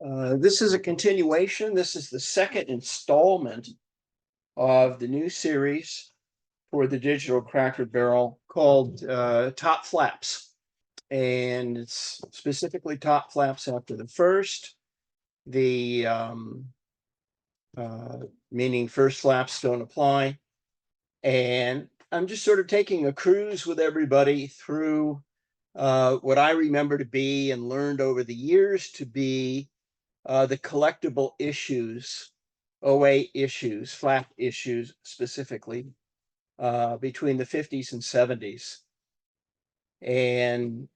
This is a continuation. This is the second installment of the new series for the digital Cracker Barrel called Top Flaps. And it's specifically top flaps after the first. The meaning first flaps don't apply. And I'm just sort of taking a cruise with everybody through what I remember to be and learned over the years to be the collectible issues, OA issues, flap issues specifically, between the 50s and 70s. And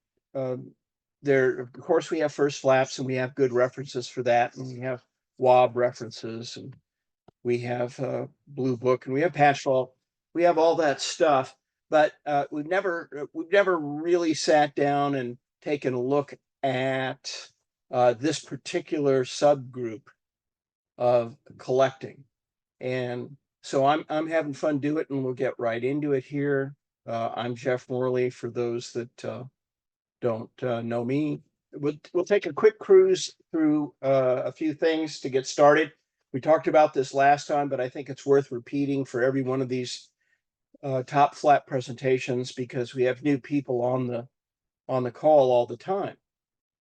there, of course, we have first flaps and we have good references for that. And we have WOB references and we have Blue Book and we have Patchfall. We have all that stuff, but we've never really sat down and taken a look at this particular subgroup of collecting. And so I'm having fun doing it, and we'll get right into it here. I'm Jeff Morley, for those that don't know me. We'll take a quick cruise through a few things to get started. We talked about this last time, but I think it's worth repeating for every one of these top flap presentations, because we have new people on the call all the time.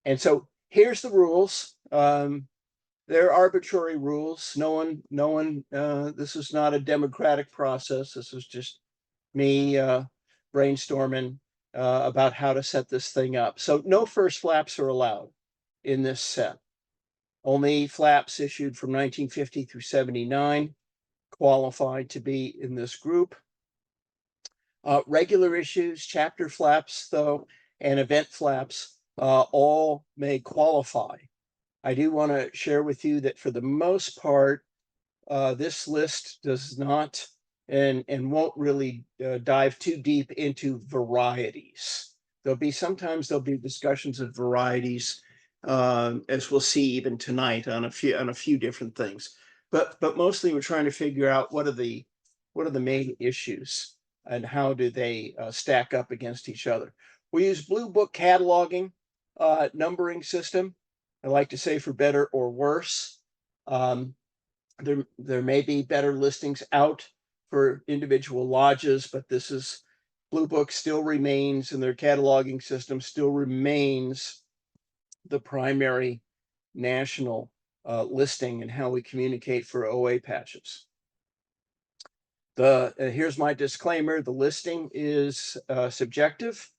And so here's the rules. They're arbitrary rules. No one, this is not a democratic process. This is just me brainstorming about how to set this thing up. So no first flaps are allowed in this set. Only flaps issued from 1950 through 79 qualify to be in this group. Regular issues, chapter flaps, though, and event flaps all may qualify. I do want to share with you that for the most part, this list does not and won't really dive too deep into varieties. Sometimes there'll be discussions of varieties, as we'll see even tonight on a few different things. But mostly we're trying to figure out what are the main issues and how do they stack up against each other. We use Blue Book cataloging numbering system. I like to say for better or worse. There may be better listings out for individual lodges, but this is Blue Book still remains, and their cataloging system still remains the primary national listing and how we communicate for OA patches. Here's my disclaimer: the listing is subjective,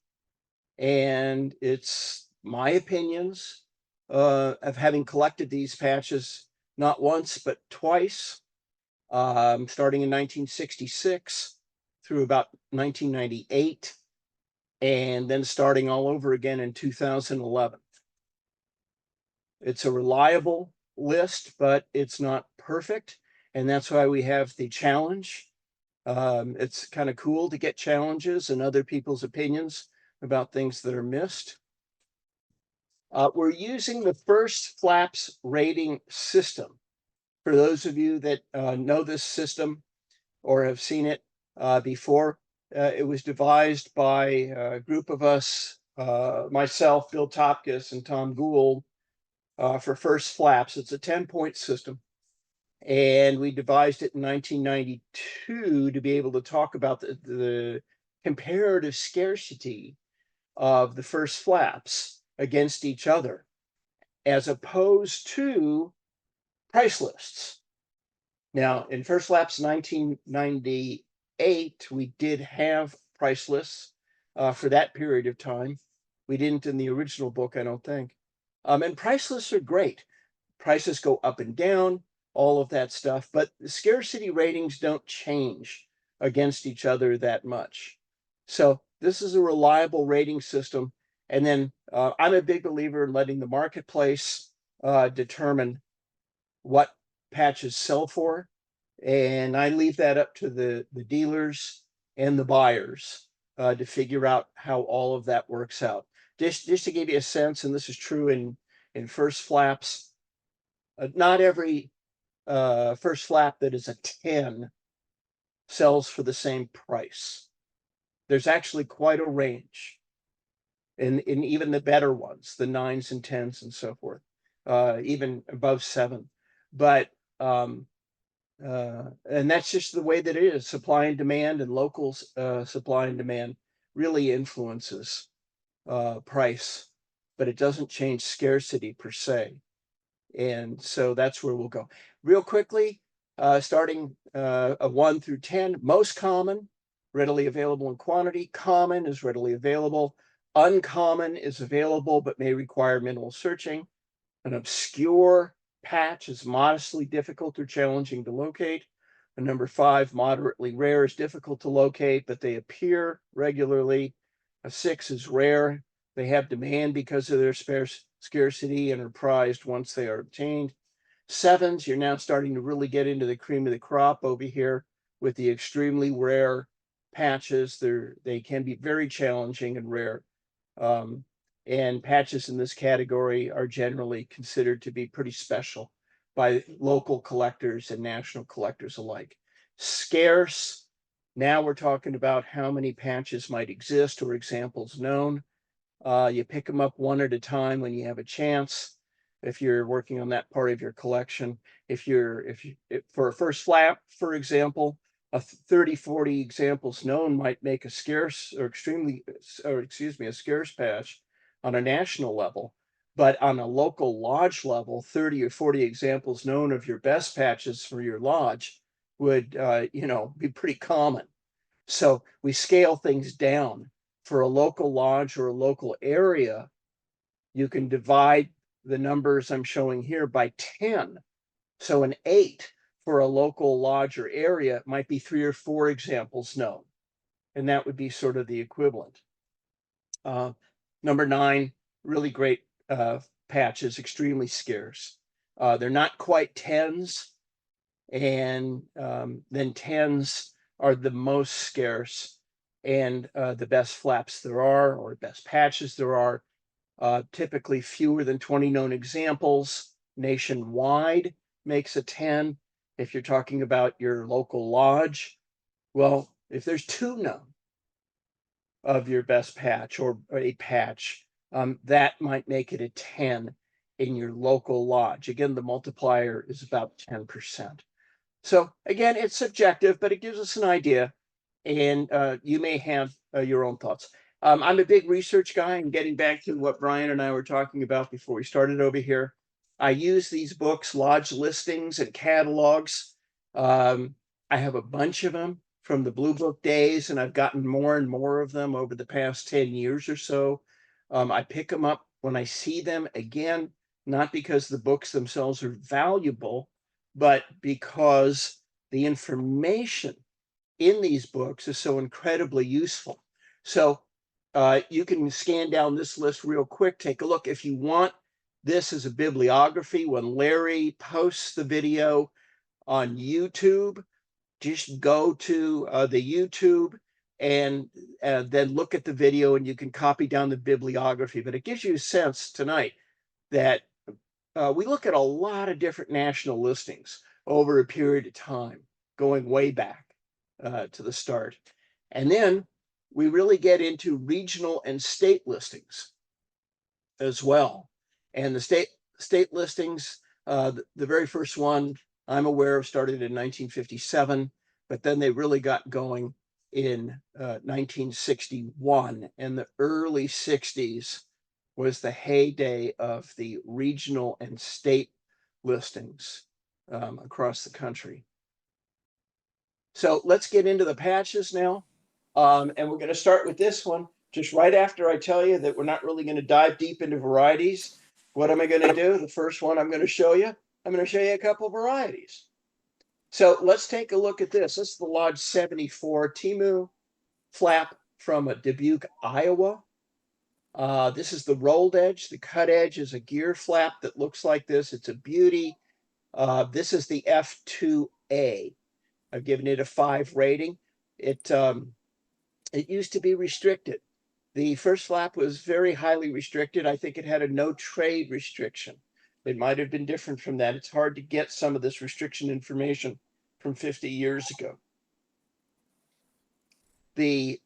and it's my opinions of having collected these patches not once but twice, starting in 1966 through about 1998, and then starting all over again in 2011. It's a reliable list, but it's not perfect, and that's why we have the challenge. It's kind of cool to get challenges and other people's opinions about things that are missed. We're using the first flaps rating system. For those of you that know this system or have seen it before, it was devised by a group of us, myself, Bill Topkis, and Tom Gould, for first flaps. It's a 10-point system. And we devised it in 1992 to be able to talk about the comparative scarcity of the first flaps against each other, as opposed to price lists. Now, in first flaps 1998, we did have price lists for that period of time. We didn't in the original book, I don't think. And price lists are great. Prices go up and down, all of that stuff, but the scarcity ratings don't change against each other that much. So this is a reliable rating system. And then I'm a big believer in letting the marketplace determine what patches sell for. And I leave that up to the dealers and the buyers to figure out how all of that works out. Just to give you a sense, and this is true in first flaps, not every first flap that is a 10 sells for the same price. There's actually quite a range in even the better ones, the 9s and 10s and so forth. even above 7. But and that's just the way that it is. Supply and demand, and local supply and demand really influences price, but it doesn't change scarcity per se. And so that's where we'll go. Real quickly, starting a 1 through 10, most common, readily available in quantity. Common is readily available. Uncommon is available, but may require minimal searching. An obscure patch is modestly difficult or challenging to locate. A number 5, moderately rare, is difficult to locate, but they appear regularly. A 6 is rare. They have demand because of their scarcity and are prized once they are obtained. 7s, you're now starting to really get into the cream of the crop over here with the extremely rare patches. They can be very challenging and rare. And patches in this category are generally considered to be pretty special by local collectors and national collectors alike. Scarce, now we're talking about how many patches might exist or examples known. You pick them up one at a time when you have a chance. If you're working on that part of your collection, if for a first flap, for example, a 30-40 examples known might make a scarce or a scarce patch on a national level. But on a local lodge level, 30 or 40 examples known of your best patches for your lodge would, be pretty common. So we scale things down. For a local lodge or a local area, you can divide the numbers I'm showing here by 10. So an 8 for a local lodge or area might be 3 or 4 examples known. And that would be sort of the equivalent. Number 9, really great patches, extremely scarce. They're not quite 10s, and then 10s are the most scarce and the best flaps there are, or best patches there are. Typically fewer than 20 known examples nationwide makes a 10. If you're talking about your local lodge, well, if there's 2 known of your best patch or a patch, that might make it a 10 in your local lodge. Again, the multiplier is about 10%. So again, it's subjective, but it gives us an idea, and you may have your own thoughts. I'm a big research guy, and getting back to what Brian and I were talking about before we started over here, I use these books, lodge listings and catalogs. I have a bunch of them from the Blue Book days, and I've gotten more and more of them over the past 10 years or so. I pick them up when I see them, again, not because the books themselves are valuable, but because the information in these books is so incredibly useful. So you can scan down this list real quick, take a look. If you want this as a bibliography, when Larry posts the video on YouTube, just go to the YouTube and then look at the video, and you can copy down the bibliography. But it gives you a sense tonight that we look at a lot of different national listings over a period of time, going way back to the start. And then we really get into regional and state listings as well. And the state listings, the very first one I'm aware of started in 1957, but then they really got going in 1961, and the early 60s was the heyday of the regional and state listings across the country. So let's get into the patches now. And we're going to start with this one just right after I tell you that we're not really going to dive deep into varieties. What am I going to do? The first one I'm going to show you a couple varieties. So let's take a look at this. This is the Lodge 74 Timu flap from Dubuque, Iowa. This is the rolled edge. The cut edge is a gear flap that looks like this. It's a beauty. This is the F2A. I've given it a 5 rating. It used to be restricted. The first flap was very highly restricted. I think it had a no trade restriction. It might have been different from that. It's hard to get some of this restriction information from 50 years ago.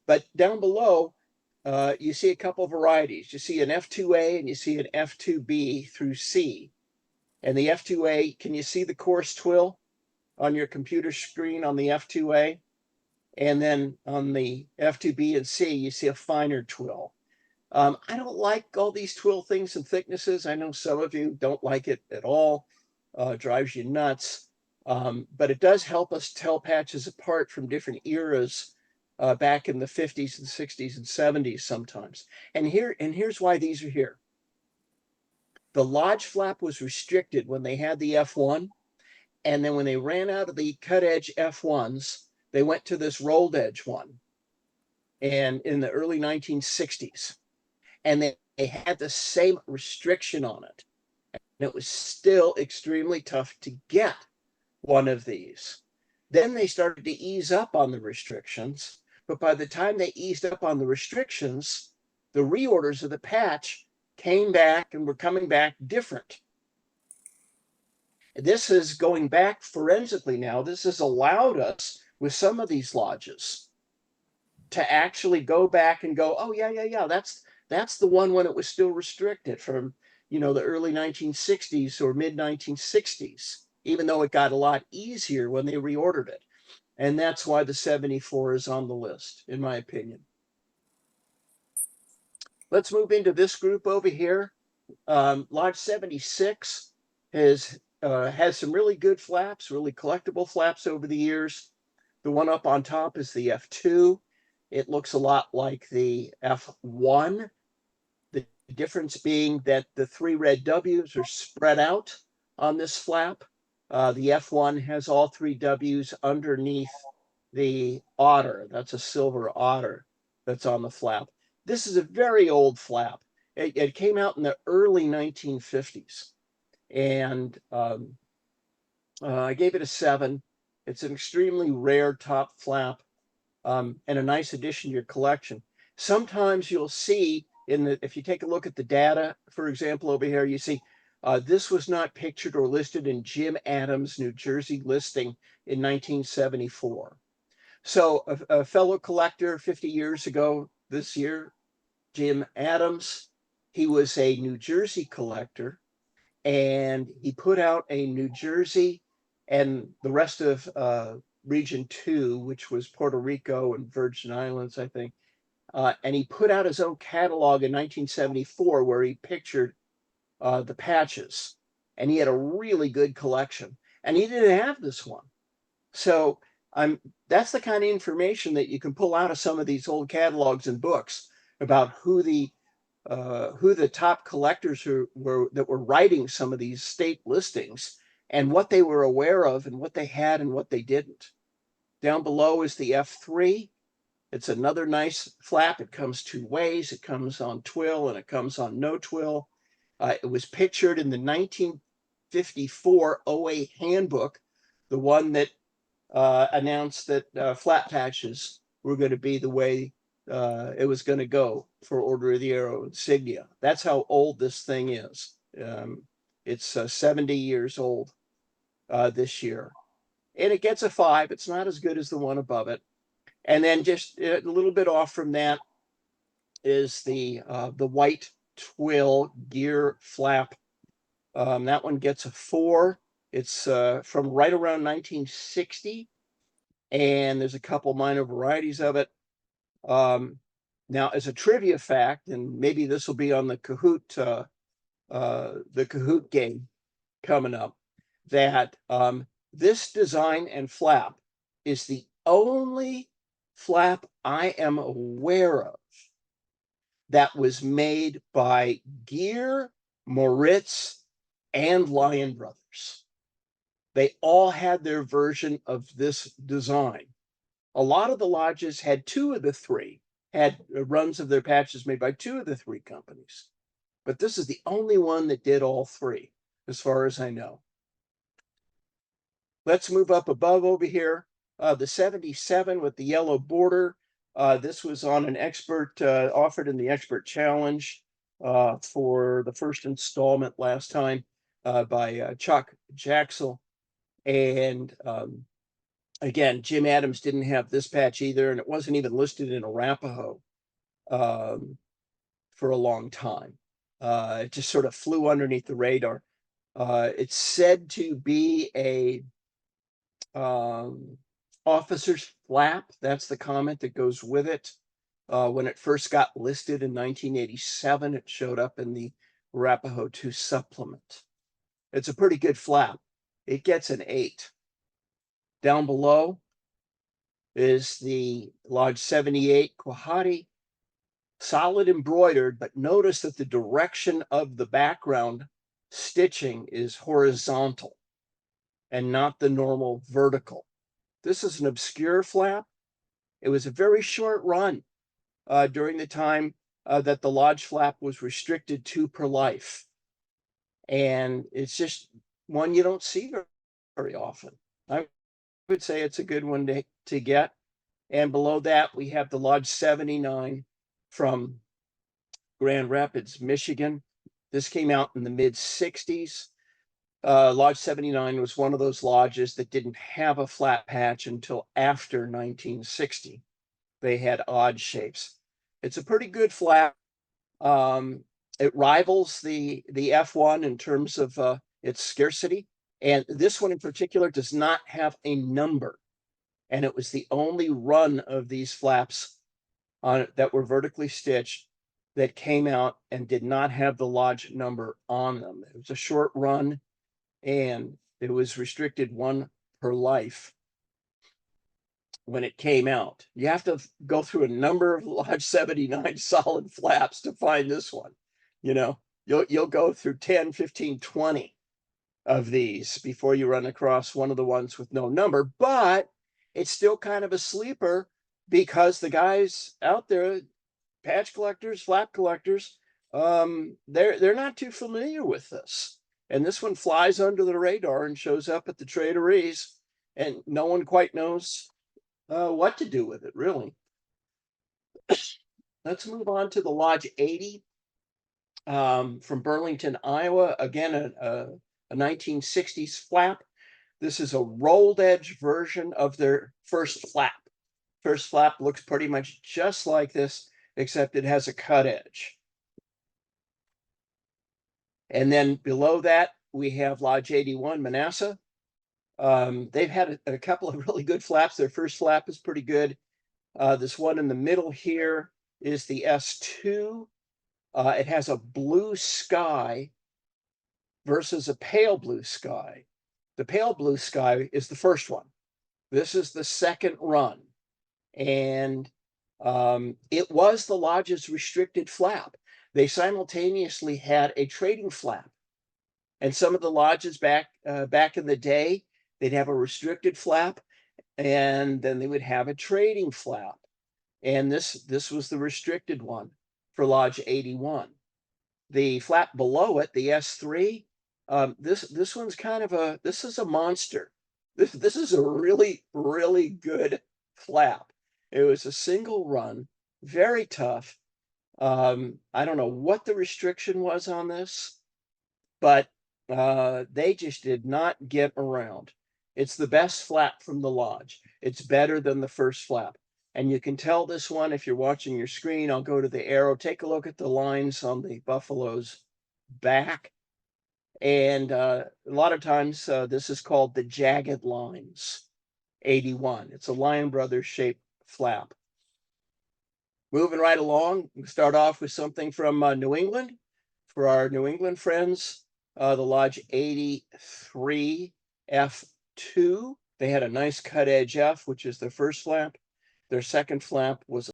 But down below, you see a couple varieties. You see an F2A and you see an F2B through C. And the F2A, can you see the coarse twill on your computer screen on the F2A? And then on the F2B and C, you see a finer twill. I don't like all these twill things and thicknesses. I know some of you don't like it at all. Drives you nuts. But it does help us tell patches apart from different eras back in the 50s and 60s and 70s sometimes. And here's why these are here. The lodge flap was restricted when they had the F1. And then when they ran out of the cut edge F1s, they went to this rolled edge one. And in the early 1960s. And they had the same restriction on it. And it was still extremely tough to get one of these. Then they started to ease up on the restrictions. But by the time they eased up on the restrictions, the reorders of the patch came back and were coming back different. This is going back forensically now. This has allowed us with some of these lodges to actually go back and go, oh, yeah, that's the one when it was still restricted from, the early 1960s or mid 1960s, even though it got a lot easier when they reordered it. And that's why the 74 is on the list, in my opinion. Let's move into this group over here. Lodge 76 has some really good flaps, really collectible flaps over the years. The one up on top is the F2. It looks a lot like the F1. The difference being that the 3 red W's are spread out on this flap. The F1 has all 3 W's underneath the otter. That's a silver otter that's on the flap. This is a very old flap. It came out in the early 1950s. And I gave it a 7. It's an extremely rare top flap. And a nice addition to your collection. Sometimes you'll see if you take a look at the data, for example, over here, you see this was not pictured or listed in Jim Adams' New Jersey listing in 1974. So a fellow collector 50 years ago this year, Jim Adams, he was a New Jersey collector, and he put out a New Jersey and the rest of Region 2, which was Puerto Rico and Virgin Islands, I think. And he put out his own catalog in 1974 where he pictured the patches. And he had a really good collection. And he didn't have this one. So that's the kind of information that you can pull out of some of these old catalogs and books about who the top collectors were that were writing some of these state listings and what they were aware of and what they had and what they didn't. Down below is the F3. It's another nice flap. It comes 2 ways. It comes on twill and it comes on no twill. It was pictured in the 1954 OA handbook, the one that announced that flat patches were going to be the way it was going to go for Order of the Arrow insignia. That's how old this thing is. It's 70 years old this year. And it gets a 5. It's not as good as the one above it. And then just a little bit off from that is the white twill gear flap. That one gets a 4. It's from right around 1960. And there's a couple minor varieties of it. Now, as a trivia fact, and maybe this will be on the Kahoot game coming up, that this design and flap is the only flap I am aware of that was made by Gear, Moritz, and Lion Brothers. They all had their version of this design. A lot of the lodges had 2 of the 3, had runs of their patches made by 2 of the 3 companies. But this is the only one that did all 3, as far as I know. Let's move up above over here. The 77 with the yellow border. This was on an expert, offered in the expert challenge for the first installment last time by Chuck Jaxel. And again, Jim Adams didn't have this patch either, and it wasn't even listed in Arapahoe for a long time. It just sort of flew underneath the radar. It's said to be a officer's flap. That's the comment that goes with it. When it first got listed in 1987, it showed up in the Arapahoe 2 supplement. It's a pretty good flap. It gets an 8. Down below is the Lodge 78 Quahati, solid embroidered, but notice that the direction of the background stitching is horizontal and not the normal vertical. This is an obscure flap. It was a very short run during the time that the Lodge flap was restricted 2 per life. And it's just one you don't see very often. I would say it's a good one to get. And below that, we have the Lodge 79 from Grand Rapids, Michigan. This came out in the mid-60s. Lodge 79 was one of those lodges that didn't have a flat patch until after 1960. They had odd shapes. It's a pretty good flap. It rivals the F1 in terms of its scarcity. And this one in particular does not have a number. And it was the only run of these flaps that were vertically stitched that came out and did not have the Lodge number on them. It was a short run and it was restricted 1 per life when it came out. You have to go through a number of Lodge 79 solid flaps to find this one. You know, you'll go through 10, 15, 20 of these before you run across one of the ones with no number, but it's still kind of a sleeper because the guys out there, patch collectors, flap collectors, they're not too familiar with this. And this one flies under the radar and shows up at the Trade-O-Rees, and no one quite knows what to do with it, really. Let's move on to the Lodge 80 from Burlington, Iowa. Again, a 1960s flap. This is a rolled edge version of their first flap. First flap looks pretty much just like this, except it has a cut edge. And then below that, we have Lodge 81 Manasseh. They've had a couple of really good flaps. Their first flap is pretty good. This one in the middle here is the S2. It has a blue sky versus a pale blue sky. The pale blue sky is the first one. This is the second run. And it was the Lodge's restricted flap. They simultaneously had a trading flap. And some of the lodges back in the day, they'd have a restricted flap, and then they would have a trading flap. And this was the restricted one for Lodge 81. The flap below it, the S3, this one's kind of this is a monster. This is a really, really good flap. It was a single run, very tough. I don't know what the restriction was on this, but they just did not get around. It's the best flap from the Lodge. It's better than the first flap. And you can tell this one if you're watching your screen. I'll go to the arrow. Take a look at the lines on the buffalo's back. And a lot of times this is called the jagged lines 81. It's a Lion Brothers shaped flap. Moving right along, we start off with something from New England. For our New England friends, the Lodge 83 F2. They had a nice cut edge F, which is their first flap. Their second flap was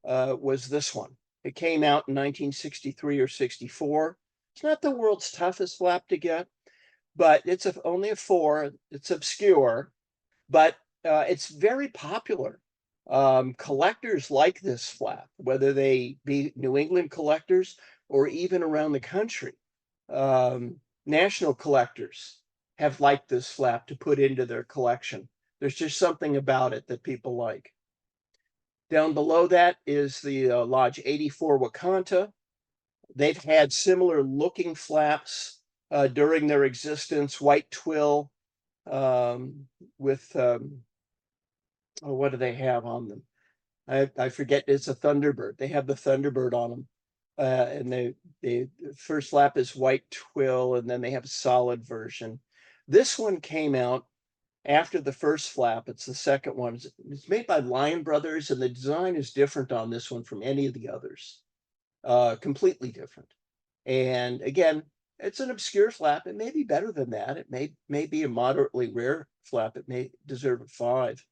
this one. It came out in 1963 or 64. It's not the world's toughest flap to get, but it's only a 4. It's obscure, but it's very popular. Collectors like this flap, whether they be New England collectors or even around the country. National collectors have liked this flap to put into their collection. There's just something about it that people like. Down below that is the Lodge 84 Wakanta. They've had similar looking flaps during their existence, white twill with, what do they have on them? I forget, it's a Thunderbird. They have the Thunderbird on them. and the first flap is white twill, and then they have a solid version. This one came out after the first flap. It's the second one. It's made by Lion Brothers, and the design is different on this one from any of the others. Completely different. And again, it's an obscure flap. It may be better than that. It may be a moderately rare flap. It may deserve a 5.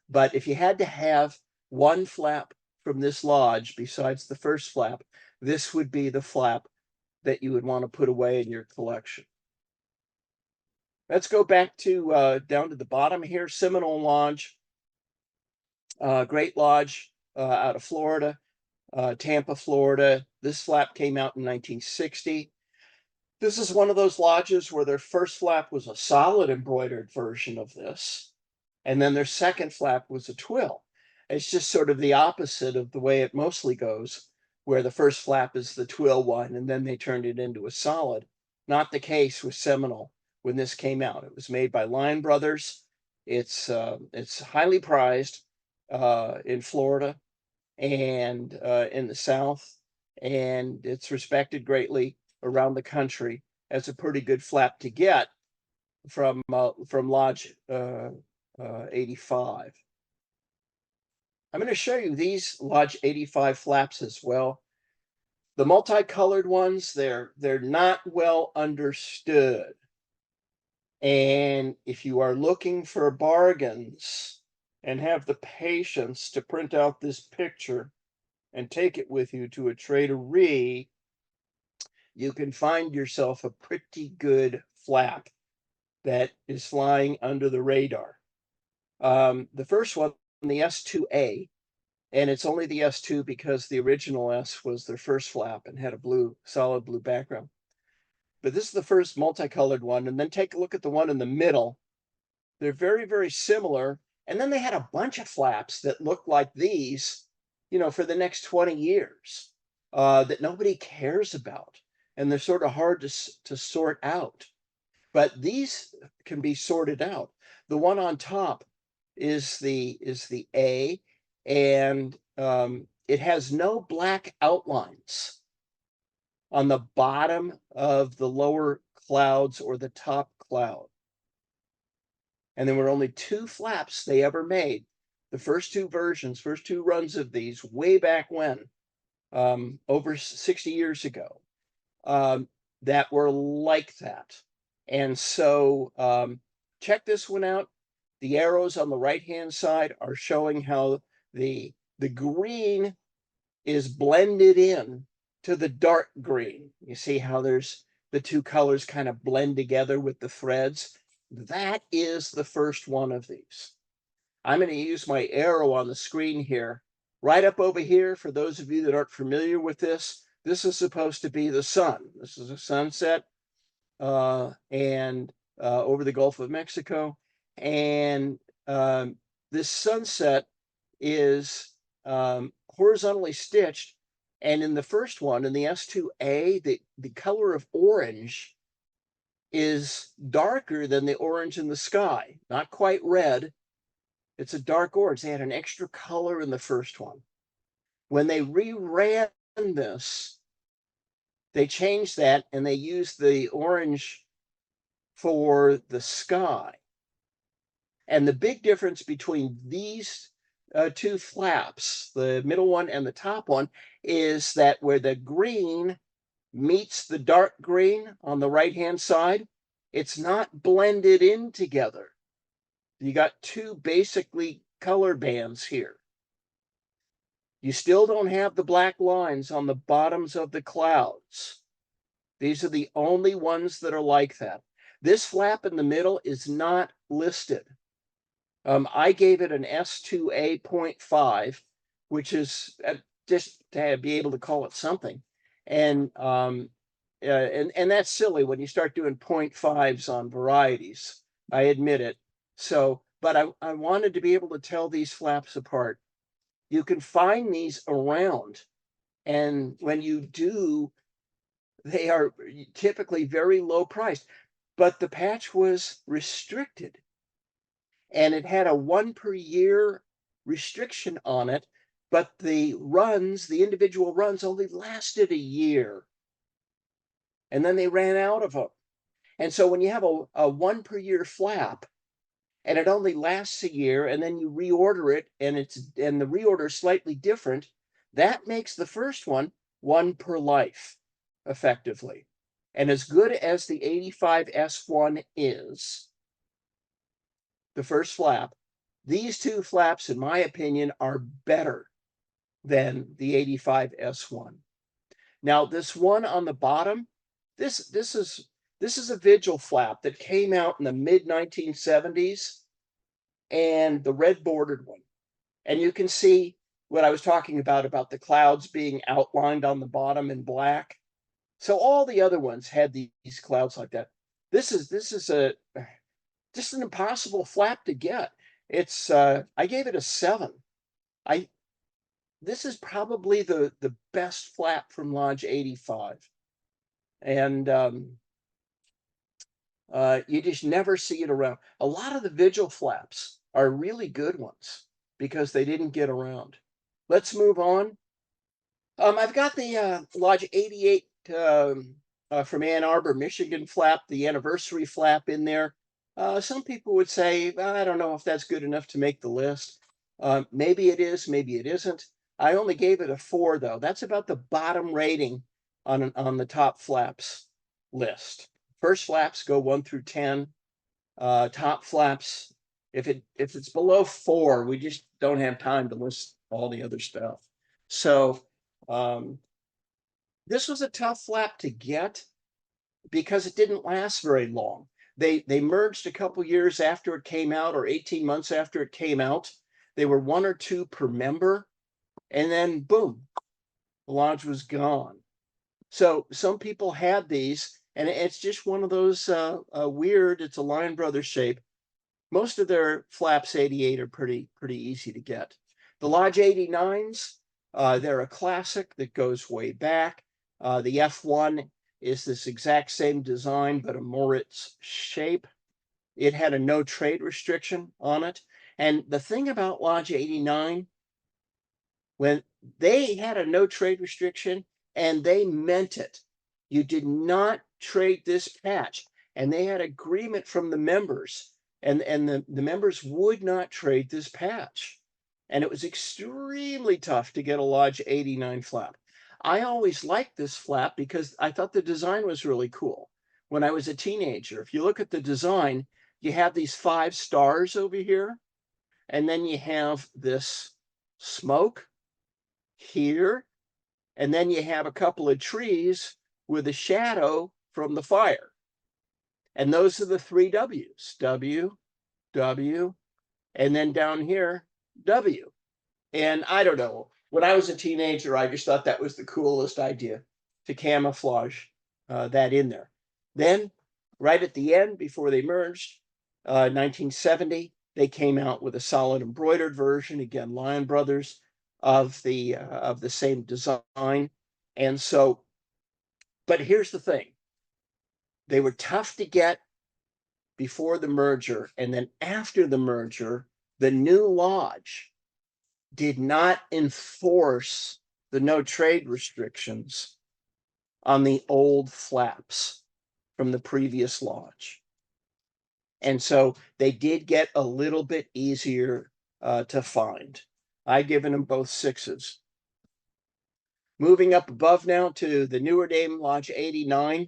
But if you had to have one flap from this lodge besides the first flap, this would be the flap that you would want to put away in your collection. Let's go back to down to the bottom here. Seminole Lodge, great lodge out of Florida, Tampa, Florida. This flap came out in 1960. This is one of those lodges where their first flap was a solid embroidered version of this, and then their second flap was a twill. It's just sort of the opposite of the way it mostly goes, where the first flap is the twill one, and then they turned it into a solid. Not the case with Seminole when this came out. It was made by Lion Brothers. It's highly prized in Florida and in the South, and it's respected greatly around the country as a pretty good flap to get from Lodge 85. I'm going to show you these Lodge 85 flaps as well. The multicolored ones, they're not well understood. And if you are looking for bargains and have the patience to print out this picture and take it with you to a Trade-O-Ree, you can find yourself a pretty good flap that is flying under the radar. The first one, the S2A, and it's only the S2 because the original S was their first flap and had a solid blue background. But this is the first multicolored one. And then take a look at the one in the middle. They're very, very similar. And then they had a bunch of flaps that looked like these, for the next 20 years that nobody cares about. And they're sort of hard to sort out. But these can be sorted out. The one on top is the A, and it has no black outlines on the bottom of the lower clouds or the top cloud. And there were only 2 flaps they ever made. The first 2 versions, first 2 runs of these way back when, over 60 years ago, that were like that. And so check this one out. The arrows on the right-hand side are showing how the green is blended in to the dark green. You see how there's the 2 colors kind of blend together with the threads? That is the first one of these. I'm going to use my arrow on the screen here. Right up over here, for those of you that aren't familiar with this is supposed to be the sun. This is a sunset and over the Gulf of Mexico. And this sunset is horizontally stitched. And in the first one, in the S2A, the color of orange is darker than the orange in the sky. Not quite red. It's a dark orange. They had an extra color in the first one. When they reran this, they changed that and they used the orange for the sky. And the big difference between these 2 flaps, the middle one and the top one, is that where the green meets the dark green on the right-hand side, it's not blended in together. You got 2 basically color bands here. You still don't have the black lines on the bottoms of the clouds. These are the only ones that are like that. This flap in the middle is not listed. I gave it an S2A 0.5, which is just to be able to call it something. And that's silly when you start doing 0.5s on varieties. I admit it. So, but I wanted to be able to tell these flaps apart. You can find these around, and when you do, they are typically very low priced. But the patch was restricted, and it had a 1 per year restriction on it but the runs, the individual runs only lasted a year. And then they ran out of them. And so when you have a 1 per year flap and it only lasts a year, and then you reorder it and the reorder is slightly different, that makes the first one per life, effectively. And as good as the 85S1 is, the first flap, these two flaps, in my opinion, are better than the 85S1. Now, this one on the bottom, this is a Vigil flap that came out in the mid 1970s, and the red bordered one. And you can see what I was talking about the clouds being outlined on the bottom in black. So all the other ones had these clouds like that. This is just an impossible flap to get. It's I gave it a 7. This is probably the best flap from Lodge 85. And you just never see it around. A lot of the Vigil flaps are really good ones because they didn't get around. Let's move on. I've got the Lodge 88 from Ann Arbor, Michigan flap, the anniversary flap in there. Some people would say, I don't know if that's good enough to make the list. Maybe it is, maybe it isn't. I only gave it a 4, though. That's about the bottom rating on the top flaps list. First flaps go 1 through 10. Top flaps, if it's below 4, we just don't have time to list all the other stuff. So this was a tough flap to get because it didn't last very long. They merged a couple years after it came out, or 18 months after it came out. They were 1 or 2 per member, and then boom, the lodge was gone. So some people had these, and it's just one of those weird, it's a Lion Brothers shape. Most of their flaps 88 are pretty easy to get. The Lodge 89s, they're a classic that goes way back. The F1 is this exact same design, but a Moritz shape. It had a no trade restriction on it. And the thing about Lodge 89, when they had a no trade restriction, and they meant it. You did not trade this patch. And they had agreement from the members, and the members would not trade this patch. And it was extremely tough to get a Lodge 89 flap. I always liked this flap because I thought the design was really cool. When I was a teenager, if you look at the design, you have these 5 stars over here, and then you have this smoke here, and then you have a couple of trees with a shadow from the fire. And those are the 3 W's, W, W, and then down here, W. And I don't know, when I was a teenager, I just thought that was the coolest idea to camouflage that in there. Then right at the end, before they merged, 1970, they came out with a solid embroidered version, again, Lion Brothers, of the same design. And so, but here's the thing, they were tough to get before the merger, and then after the merger, the new lodge did not enforce the no trade restrictions on the old flaps from the previous lodge. And so they did get a little bit easier to find. I've given them both 6s. Moving up above now to the newer name, Lodge 89.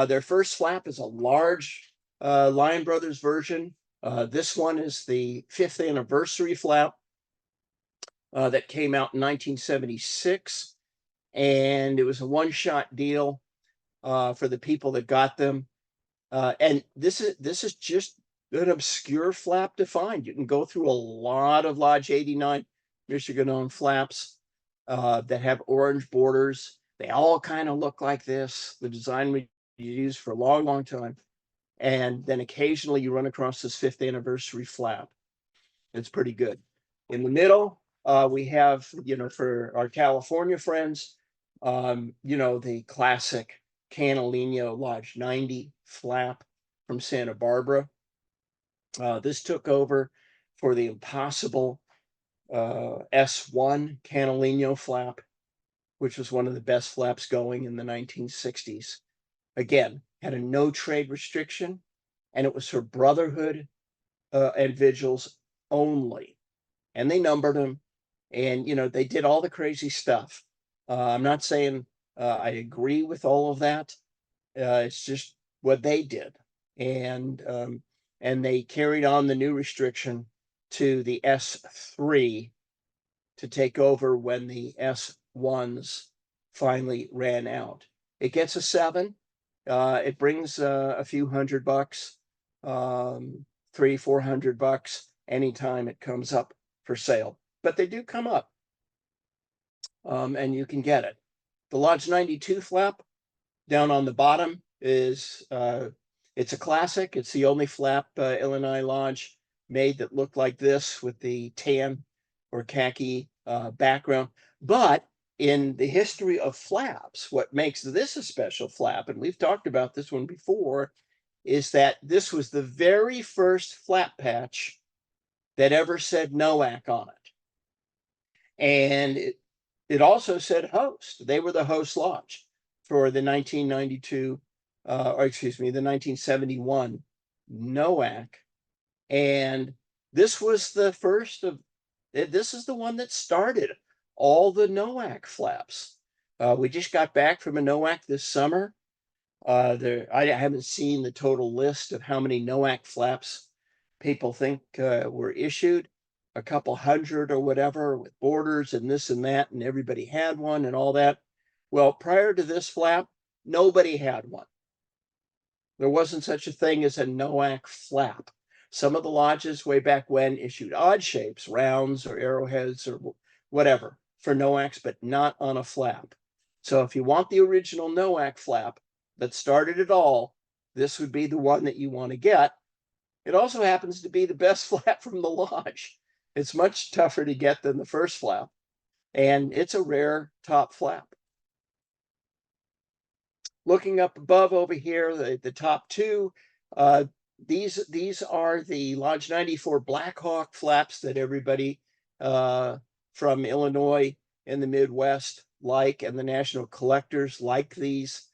Their first flap is a large Lion Brothers version. This one is the 5th anniversary flap that came out in 1976. And it was a one-shot deal for the people that got them. And this is just an obscure flap to find. You can go through a lot of Lodge 89 Michigan-owned flaps that have orange borders. They all kind of look like this. The design we used for a long time. And then occasionally you run across this 5th anniversary flap. It's pretty good. In the middle, we have, for our California friends, the classic Canalino Lodge 90 flap from Santa Barbara. This took over for the Impossible S1 Canalino flap, which was one of the best flaps going in the 1960s. Again, had a no trade restriction, and it was for brotherhood individuals only. And they numbered them, and they did all the crazy stuff. I'm not saying I agree with all of that. It's just what they did, and they carried on the new restriction to the S3 to take over when the S1s finally ran out. It gets a 7. It brings a few $100, $300-400 anytime it comes up for sale. But they do come up, and you can get it. The Lodge 92 flap down on the bottom is it's a classic. It's the only flap Illinois Lodge made that looked like this with the tan or khaki background. But in the history of flaps, what makes this a special flap, and we've talked about this one before, is that this was the very first flap patch that ever said NOAC on it. And it also said host. They were the host lodge for the 1992, or excuse me, the 1971 NOAC. And this was the first of, this is the one that started all the NOAC flaps. We just got back from a NOAC this summer. I haven't seen the total list of how many NOAC flaps people think were issued. A couple hundred or whatever, with borders and this and that, and everybody had one and all that. Well, prior to this flap, nobody had one. There wasn't such a thing as a NOAC flap. Some of the lodges way back when issued odd shapes, rounds or arrowheads or whatever for NOACs, but not on a flap. So if you want the original NOAC flap that started it all, this would be the one that you want to get. It also happens to be the best flap from the lodge. It's much tougher to get than the first flap, and it's a rare top flap. Looking up above over here, the top two, these are the Lodge 94 Blackhawk flaps that everybody from Illinois and the Midwest like, and the national collectors like these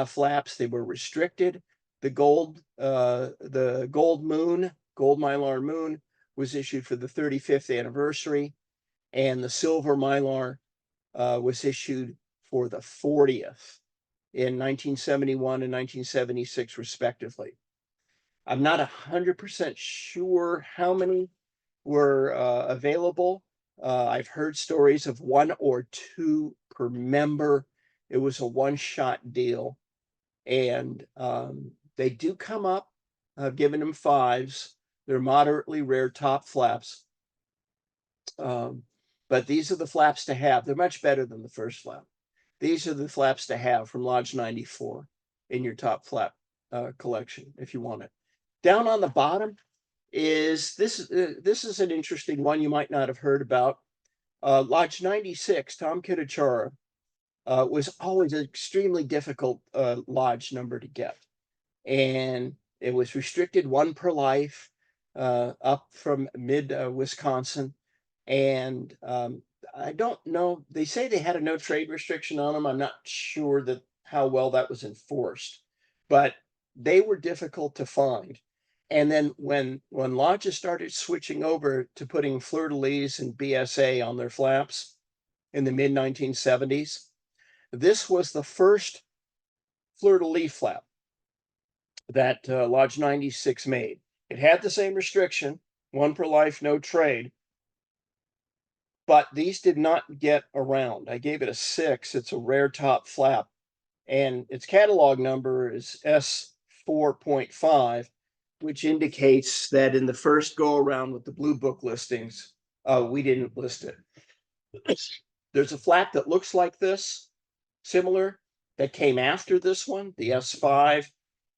flaps. They were restricted. The gold Mylar Moon was issued for the 35th anniversary, and the silver Mylar was issued for the 40th in 1971 and 1976, respectively. I'm not 100% sure how many were available. I've heard stories of 1 or 2 per member. It was a one-shot deal, and they do come up. I've given them 5s. They're moderately rare top flaps. But these are the flaps to have. They're much better than the first flap. These are the flaps to have from Lodge 94 in your top flap collection, if you want it. Down on the bottom is this is an interesting one you might not have heard about. Lodge 96, Tom Kitachara, was always an extremely difficult lodge number to get. And it was restricted 1 per life, up from mid-Wisconsin. And I don't know, they say they had a no trade restriction on them. I'm not sure that how well that was enforced, but they were difficult to find. And then when lodges started switching over to putting fleur-de-lis and BSA on their flaps in the mid-1970s, this was the first fleur-de-lis flap that Lodge 96 made. It had the same restriction, 1 per life, no trade, but these did not get around. I gave it a 6. It's a rare top flap, and its catalog number is S4.5, which indicates that in the first go around with the Blue Book listings, we didn't list it. There's a flap that looks like this, similar, that came after this one, the S5.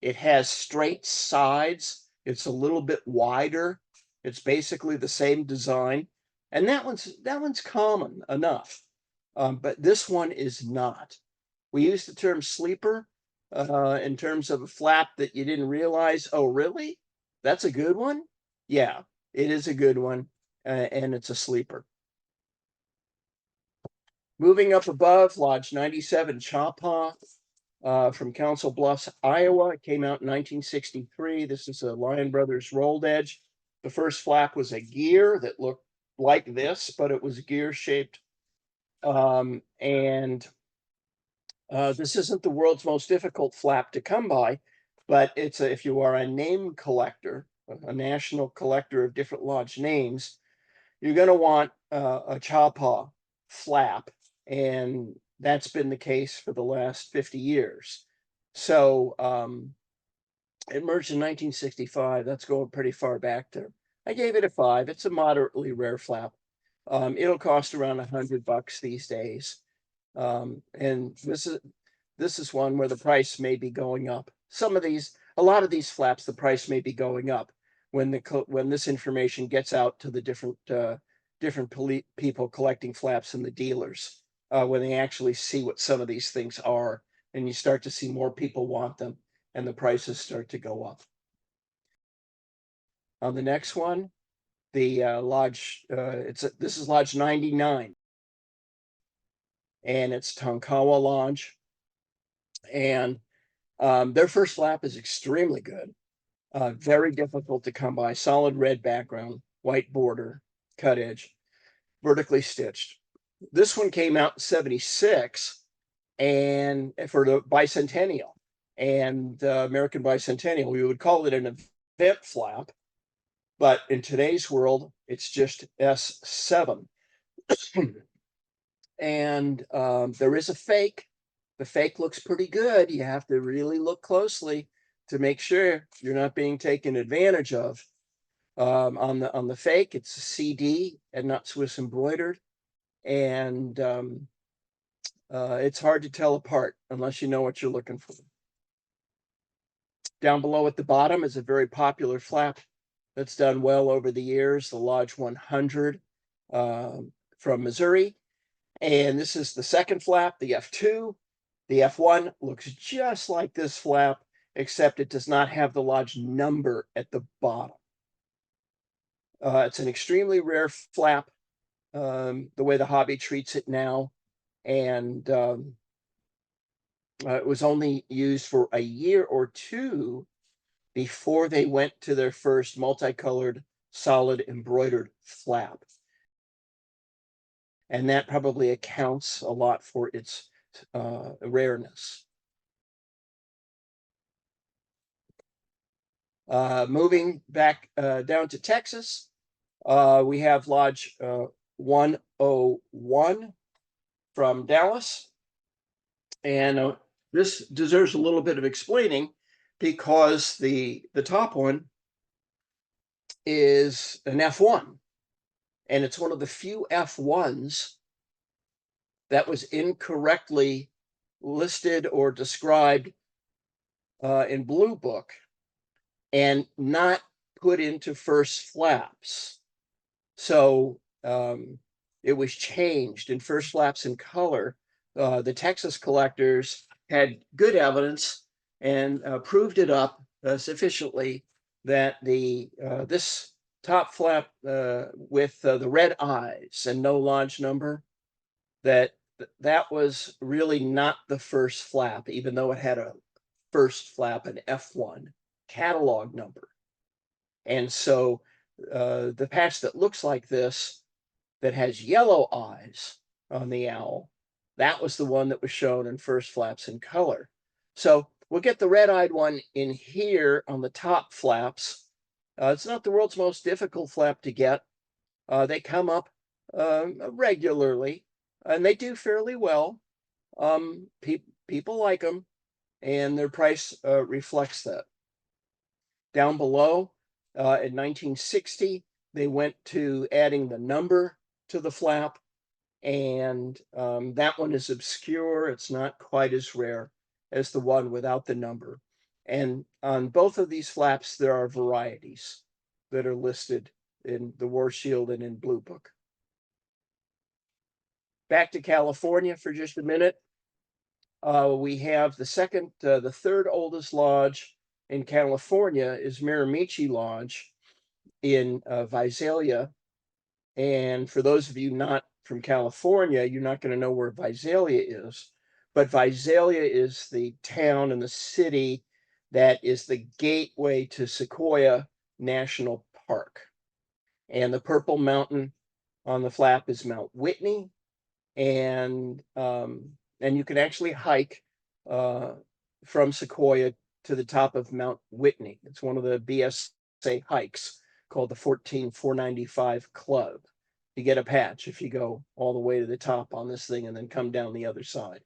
It has straight sides. It's a little bit wider. It's basically the same design. And that one's common enough. But this one is not. We use the term sleeper in terms of a flap that you didn't realize, oh, really? That's a good one? Yeah, it is a good one. And it's a sleeper. Moving up above, Lodge 97 Choppa from Council Bluffs, Iowa. It came out in 1963. This is a Lion Brothers rolled edge. The first flap was a gear that looked like this, but it was gear shaped. And this isn't the world's most difficult flap to come by, but it's if you are a name collector, a national collector of different lodge names, you're going to want a Choppa flap, and that's been the case for the last 50 years. So it merged in 1965. That's going pretty far back there. I gave it a 5. It's a moderately rare flap. It'll cost around $100 these days. And this is one where the price may be going up. A lot of these flaps, the price may be going up when this information gets out to the different people collecting flaps and the dealers, when they actually see what some of these things are, and you start to see more people want them, and the prices start to go up. On the next one, the lodge, this is Lodge 99, and it's Tonkawa Lodge, and their first flap is extremely good. Very difficult to come by. Solid red background, white border, cut edge, vertically stitched. This one came out in 76, and for the bicentennial and American bicentennial, we would call it an event flap, but in today's world, it's just S7. And there is a fake. The fake looks pretty good. You have to really look closely to make sure you're not being taken advantage of. On the fake, it's a CD and not Swiss embroidered, and it's hard to tell apart unless you know what you're looking for. Down below at the bottom is a very popular flap that's done well over the years, the Lodge 100 from Missouri. And this is the second flap, the F2. The F1 looks just like this flap, except it does not have the Lodge number at the bottom. It's an extremely rare flap, the way the hobby treats it now. And it was only used for a year or two before they went to their first multicolored, solid embroidered flap. And that probably accounts a lot for its rareness. Moving back down to Texas, we have Lodge 101 from Dallas. And this deserves a little bit of explaining, because the top one is an F1. And it's one of the few F1s that was incorrectly listed or described in Blue Book and not put into first flaps. So it was changed in first flaps in color. The Texas collectors had good evidence and proved it up sufficiently that this top flap with the red eyes and no Lodge number, that was really not the first flap, even though it had a first flap, an F1 catalog number. And so the patch that looks like this, that has yellow eyes on the owl, that was the one that was shown in first flaps in color. So we'll get the red-eyed one in here on the top flaps. It's not the world's most difficult flap to get. They come up regularly, and they do fairly well. People like them, and their price reflects that. Down below, in 1960, they went to adding the number to the flap, and that one is obscure. It's not quite as rare as the one without the number. And on both of these flaps, there are varieties that are listed in the War Shield and in Blue Book. Back to California for just a minute. We have the third oldest lodge in California is Miramichi Lodge in Visalia. And for those of you not from California, you're not going to know where Visalia is. But Visalia is the town and the city that is the gateway to Sequoia National Park. And the purple mountain on the flap is Mount Whitney. And you can actually hike from Sequoia to the top of Mount Whitney. It's one of the BSA hikes called the 14495 Club. You get a patch if you go all the way to the top on this thing and then come down the other side.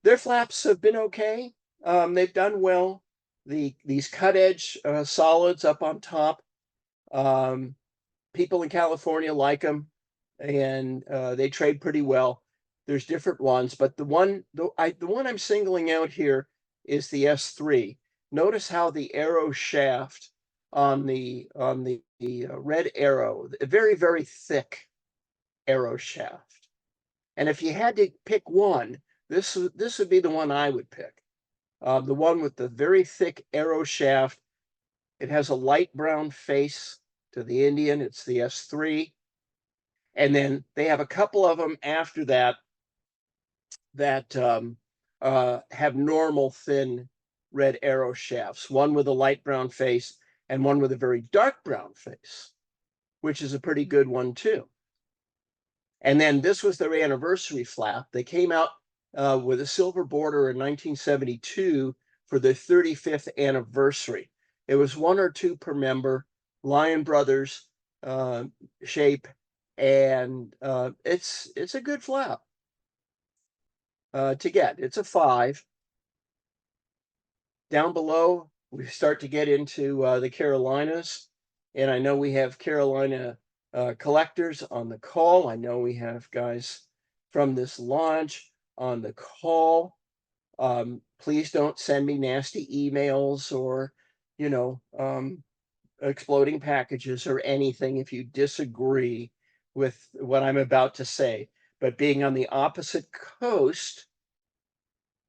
Their flaps have been okay. They've done well. These cut edge solids up on top. People in California like them, and they trade pretty well. There's different ones, but the one I'm singling out here is the S3. Notice how the arrow shaft on the red arrow, a very, very thick arrow shaft. And if you had to pick one, this would be the one I would pick. The one with the very thick arrow shaft. It has a light brown face to the Indian. It's the S3. And then they have a couple of them after that have normal thin red arrow shafts, one with a light brown face and one with a very dark brown face, which is a pretty good one too. And then this was their anniversary flap. They came out with a silver border in 1972 for their 35th anniversary. It was 1 or 2 per member, Lion Brothers shape, and it's a good flap to get. It's a 5. Down below, we start to get into the Carolinas, and I know we have Carolina collectors on the call. I know we have guys from this lodge on the call. Please don't send me nasty emails or, exploding packages or anything if you disagree with what I'm about to say. But being on the opposite coast,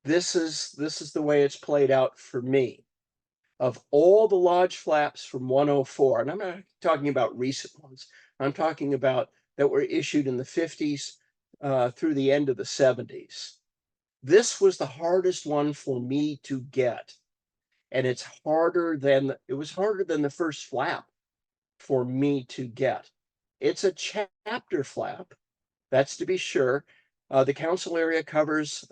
this is the way it's played out for me. Of all the lodge flaps from 104, and I'm not talking about recent ones, I'm talking about that were issued in the 50s through the end of the 70s. This was the hardest one for me to get. And it was harder than the first flap for me to get. It's a chapter flap, that's to be sure. The council area covers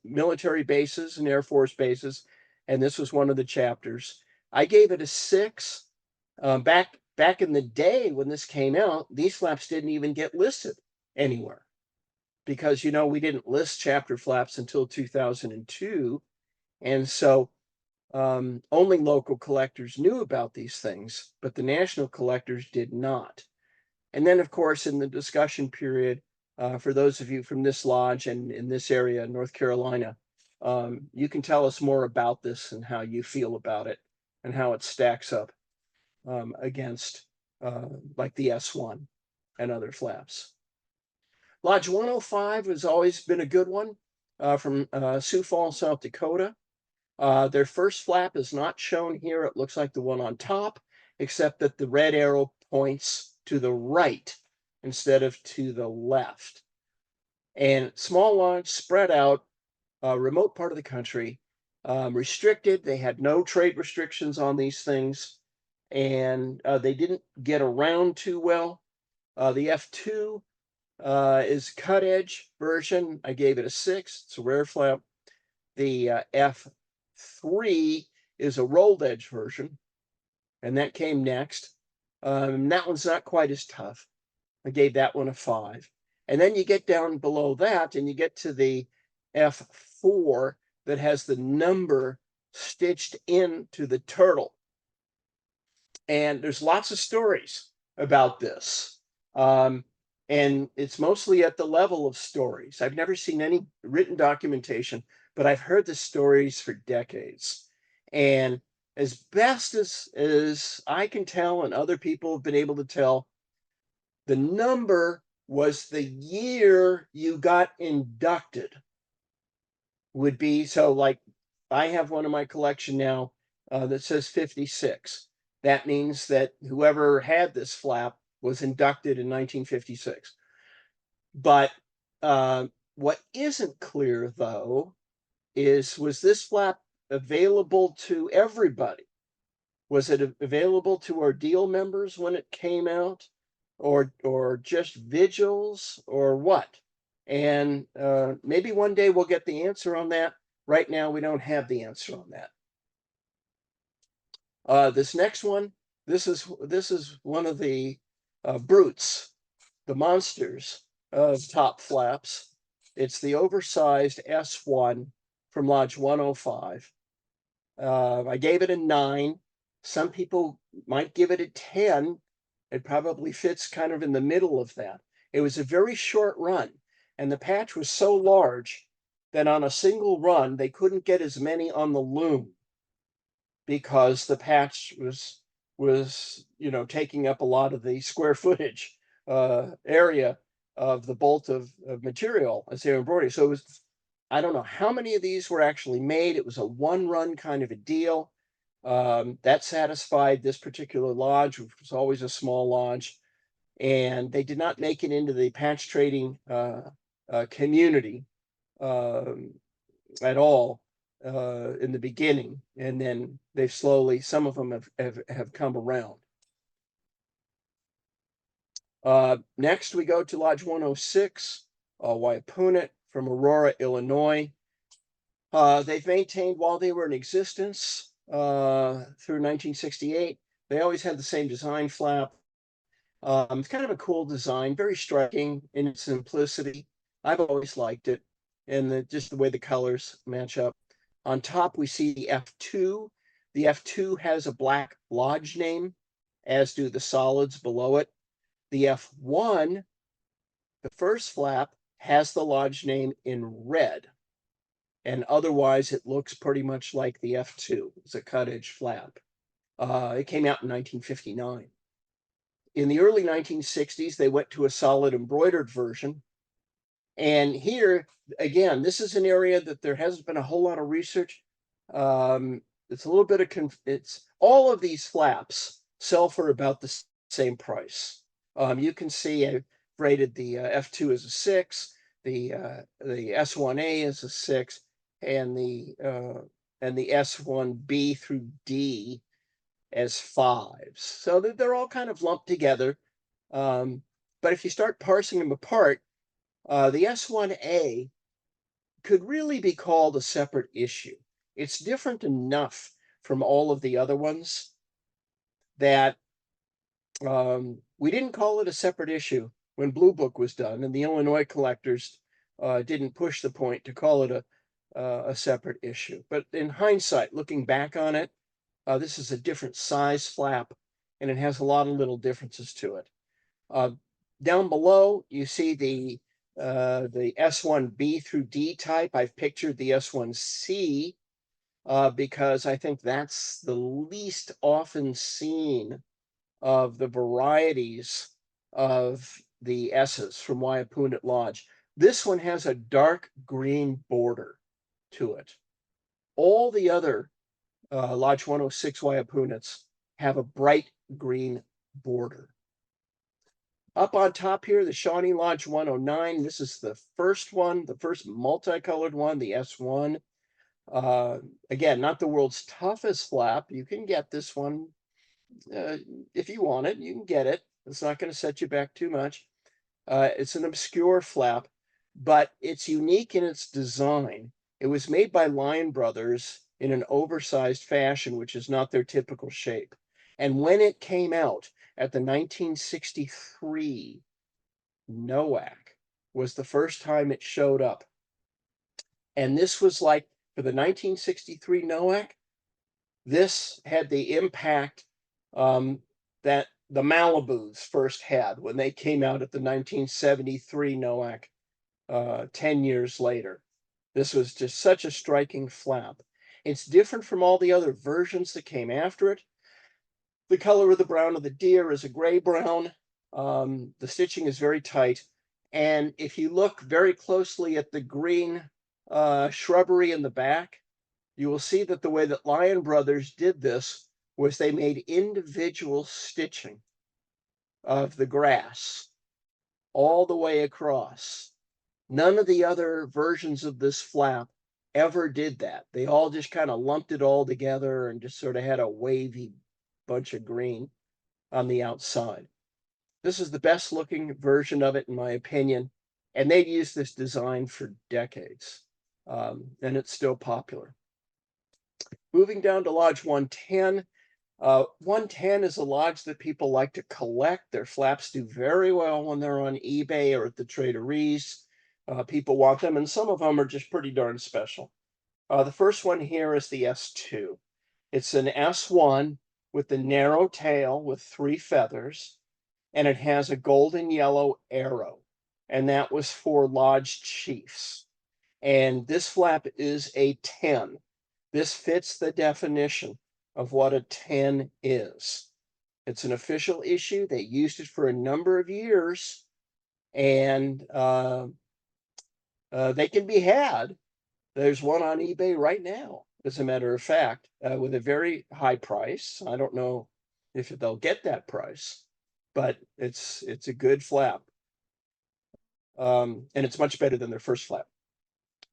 military bases and Air Force bases, and this was one of the chapters. I gave it a 6. Back in the day when this came out, these flaps didn't even get listed anywhere because, we didn't list chapter flaps until 2002. And so only local collectors knew about these things, but the national collectors did not. And then, of course, in the discussion period, for those of you from this lodge and in this area, North Carolina, you can tell us more about this and how you feel about it and how it stacks up against like the S1 and other flaps. Lodge 105 has always been a good one from Sioux Falls, South Dakota. Their first flap is not shown here. It looks like the one on top, except that the red arrow points to the right instead of to the left. And small lodge, spread out, remote part of the country, restricted. They had no trade restrictions on these things, and they didn't get around too well. The F2 is cut edge version. I gave it a 6. It's a rare flap. The F3 is a rolled edge version, and that came next. That one's not quite as tough. I gave that one a 5. And then you get down below that and you get to the F4 that has the number stitched into the turtle. And there's lots of stories about this. And it's mostly at the level of stories. I've never seen any written documentation, but I've heard the stories for decades. And as best as I can tell, and other people have been able to tell, the number was the year you got inducted would be. So like I have one in my collection now that says 56. That means that whoever had this flap was inducted in 1956. But what isn't clear, though, was this flap available to everybody? Was it available to our deal members when it came out, or just vigils, or what? And maybe one day we'll get the answer on that. Right now, we don't have the answer on that. This next one, this is one of the brutes, the monsters of top flaps. It's the oversized S1 from Lodge 105. I gave it a 9. Some people might give it a 10. It probably fits kind of in the middle of that. It was a very short run, and the patch was so large that on a single run, they couldn't get as many on the loom because the patch was taking up a lot of the square footage area of the bolt of material as they were embroidered. So it was, I don't know how many of these were actually made. It was a one run kind of a deal. That satisfied this particular lodge, which was always a small lodge, and they did not make it into the patch trading community at all in the beginning, and then they've slowly, some of them have come around. Next, we go to Lodge 106, Waipunit from Aurora, Illinois. They've maintained while they were in existence through 1968. They always had the same design flap. It's kind of a cool design, very striking in its simplicity. I've always liked it, and just the way the colors match up. On top, we see the F2. The F2 has a black lodge name, as do the solids below it. The F1, the first flap, has the lodge name in red, and otherwise it looks pretty much like the F2. It's a cut edge flap. It came out in 1959. In the early 1960s, they went to a solid embroidered version. And here, again, this is an area that there hasn't been a whole lot of research. It's a little bit of, it's all of these flaps sell for about the same price. You can see I've rated the F2 as a 6, the S1A as a 6, and the S1B through D as 5s. So they're all kind of lumped together. But if you start parsing them apart, the S1A could really be called a separate issue. It's different enough from all of the other ones that we didn't call it a separate issue when Blue Book was done, and the Illinois collectors didn't push the point to call it a separate issue. But in hindsight, looking back on it, this is a different size flap, and it has a lot of little differences to it. Down below, you see the S1B through D type. I've pictured the S1C because I think that's the least often seen of the varieties of the S's from Waipunit Lodge. This one has a dark green border to it. All the other Lodge 106 Waipunits have a bright green border. Up on top here, the Shawnee Lodge 109. This is the first one, the first multicolored one, the S1. Again, not the world's toughest flap. You can get this one if you want it. You can get it. It's not going to set you back too much. It's an obscure flap, but it's unique in its design. It was made by Lion Brothers in an oversized fashion, which is not their typical shape. And when it came out at the 1963 NOAC was the first time it showed up. And this was like, for the 1963 NOAC, this had the impact that the Malibus first had when they came out at the 1973 NOAC 10 years later. This was just such a striking flap. It's different from all the other versions that came after it. The color of the brown of the deer is a gray brown. The stitching is very tight. And if you look very closely at the green shrubbery in the back, you will see that the way that Lion Brothers did this was they made individual stitching of the grass all the way across. None of the other versions of this flap ever did that. They all just kind of lumped it all together and just sort of had a wavy bunch of green on the outside. This is the best looking version of it, in my opinion, and they've used this design for decades, and it's still popular. Moving down to Lodge 110. 110 is a lodge that people like to collect. Their flaps do very well when they're on eBay or at the Trade-O-Rees. People want them, and some of them are just pretty darn special. The first one here is the S2. It's an S1 with the narrow tail with 3 feathers, and it has a golden yellow arrow, and that was for lodge chiefs. And this flap is a 10. This fits the definition of what a 10 is. It's an official issue. They used it for a number of years, and they can be had. There's one on eBay right now, as a matter of fact, with a very high price. I don't know if they'll get that price, but it's a good flap. And it's much better than their first flap.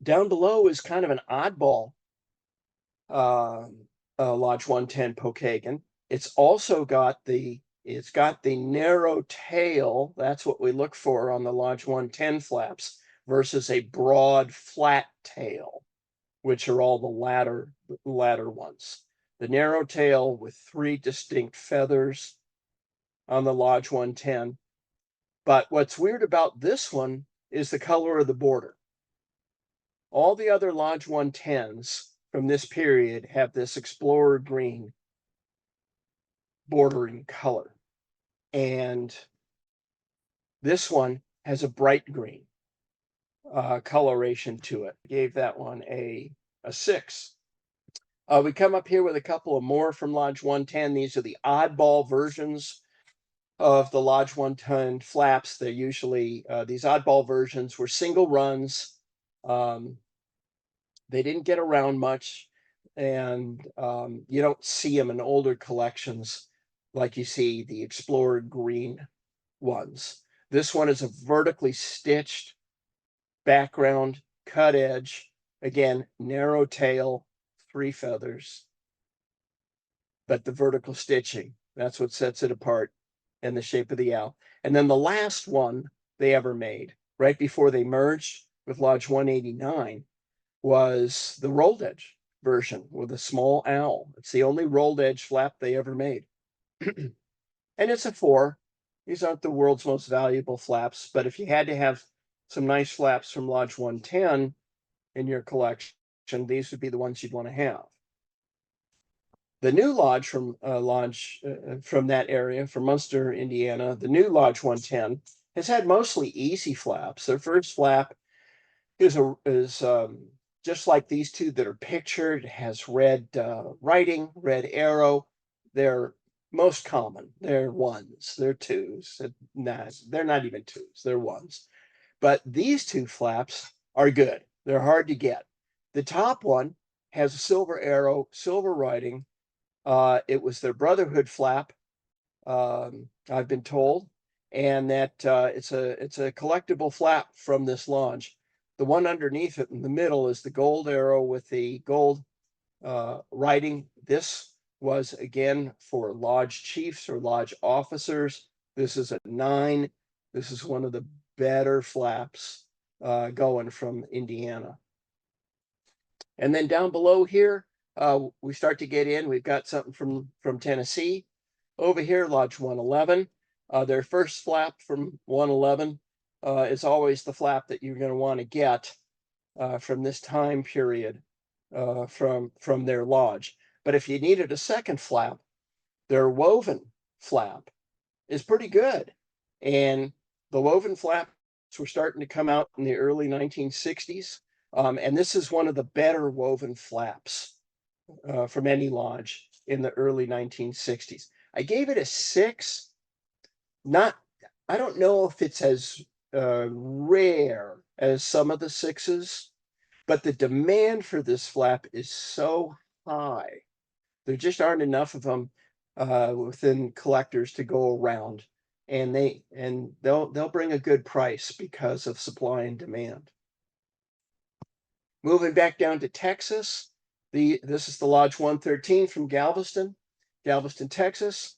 Down below is kind of an oddball Lodge 110 Pokagon. It's also got the narrow tail. That's what we look for on the Lodge 110 flaps, versus a broad flat tail, which are all the latter ones. The narrow tail with 3 distinct feathers on the Lodge 110. But what's weird about this one is the color of the border. All the other Lodge 110s from this period have this explorer green bordering color, and this one has a bright green coloration to it. Gave that one a 6. We come up here with a couple of more from Lodge 110. These are the oddball versions of the Lodge 110 flaps. They're usually, these oddball versions were single runs. They didn't get around much, and you don't see them in older collections like you see the Explorer green ones. This one is a vertically stitched background, cut edge, again, narrow tail, 3 feathers, but the vertical stitching, that's what sets it apart, and the shape of the owl. And then the last one they ever made, right before they merged with Lodge 189, was the rolled edge version with a small owl. It's the only rolled edge flap they ever made. And it's a 4. These aren't the world's most valuable flaps, but if you had to have some nice flaps from Lodge 110 in your collection, these would be the ones you'd want to have. The new lodge from from that area, from Munster, Indiana, the new Lodge 110 has had mostly easy flaps. Their first flap is just like these two that are pictured. It has red writing, red arrow. They're most common. They're 1s. They're 2s. They're not even 2s. They're 1s. But these 2 flaps are good. They're hard to get. The top one has a silver arrow, silver writing. It was their Brotherhood flap, I've been told, and that it's a collectible flap from this lodge. The one underneath it in the middle is the gold arrow with the gold writing. This was again for lodge chiefs or lodge officers. This is a 9. This is one of the better flaps going from Indiana. And then down below here, we start to get in. We've got something from Tennessee. Over here, Lodge 111. Their first flap from 111 is always the flap that you're going to want to get from this time period from their lodge. But if you needed a second flap, their woven flap is pretty good. And the woven flaps were starting to come out in the early 1960s. And this is one of the better woven flaps from any lodge in the early 1960s. I gave it a 6. I don't know if it's as rare as some of the 6s, but the demand for this flap is so high. There just aren't enough of them within collectors to go around. and they'll bring a good price because of supply and demand. Moving back down to Texas, this is the Lodge 113 from Galveston, Texas.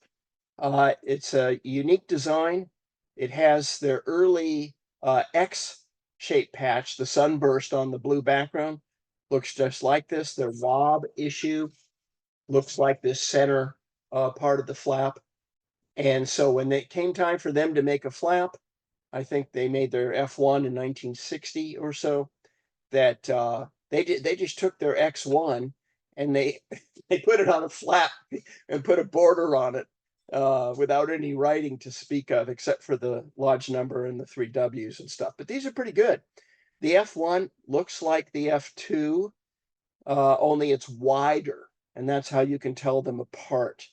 It's a unique design. It has their early X-shaped patch, the sunburst on the blue background. Looks just like this. Their wob issue looks like this center part of the flap. And so when it came time for them to make a flap, I think they made their F1 in 1960 or so, that they just took their X1 and they put it on a flap and put a border on it without any writing to speak of, except for the lodge number and the 3 W's and stuff. But these are pretty good. The F1 looks like the F2, only it's wider, and that's how you can tell them apart.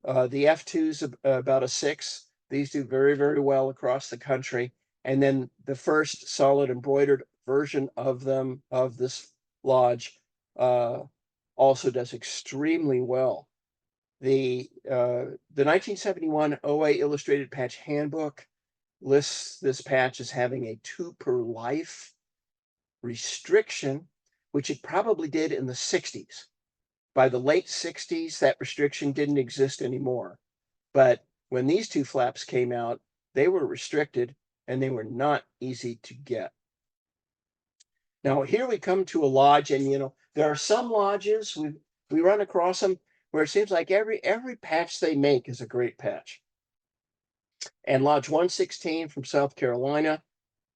The F2 is about a 6. These do very, very well across the country. And then the first solid embroidered version of them, of this lodge, also does extremely well. The 1971 OA Illustrated Patch Handbook lists this patch as having a 2 per life restriction, which it probably did in the 60s. By the late 60s, that restriction didn't exist anymore. But when these 2 flaps came out, they were restricted and they were not easy to get. Now, here we come to a lodge, and there are some lodges, we run across them, where it seems like every patch they make is a great patch. And Lodge 116 from South Carolina,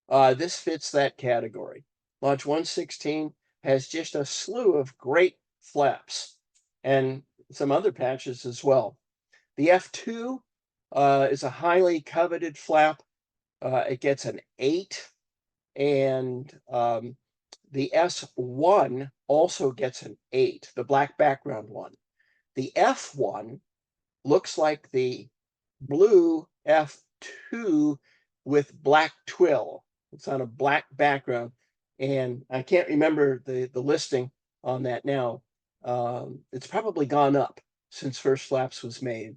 this fits that category. Lodge 116 has just a slew of great flaps and some other patches as well. The F2 is a highly coveted flap. It gets an 8, and the S1 also gets an 8, the black background one. The F1 looks like the blue F2 with black twill. It's on a black background, and I can't remember the listing on that now. It's probably gone up since First Flaps was made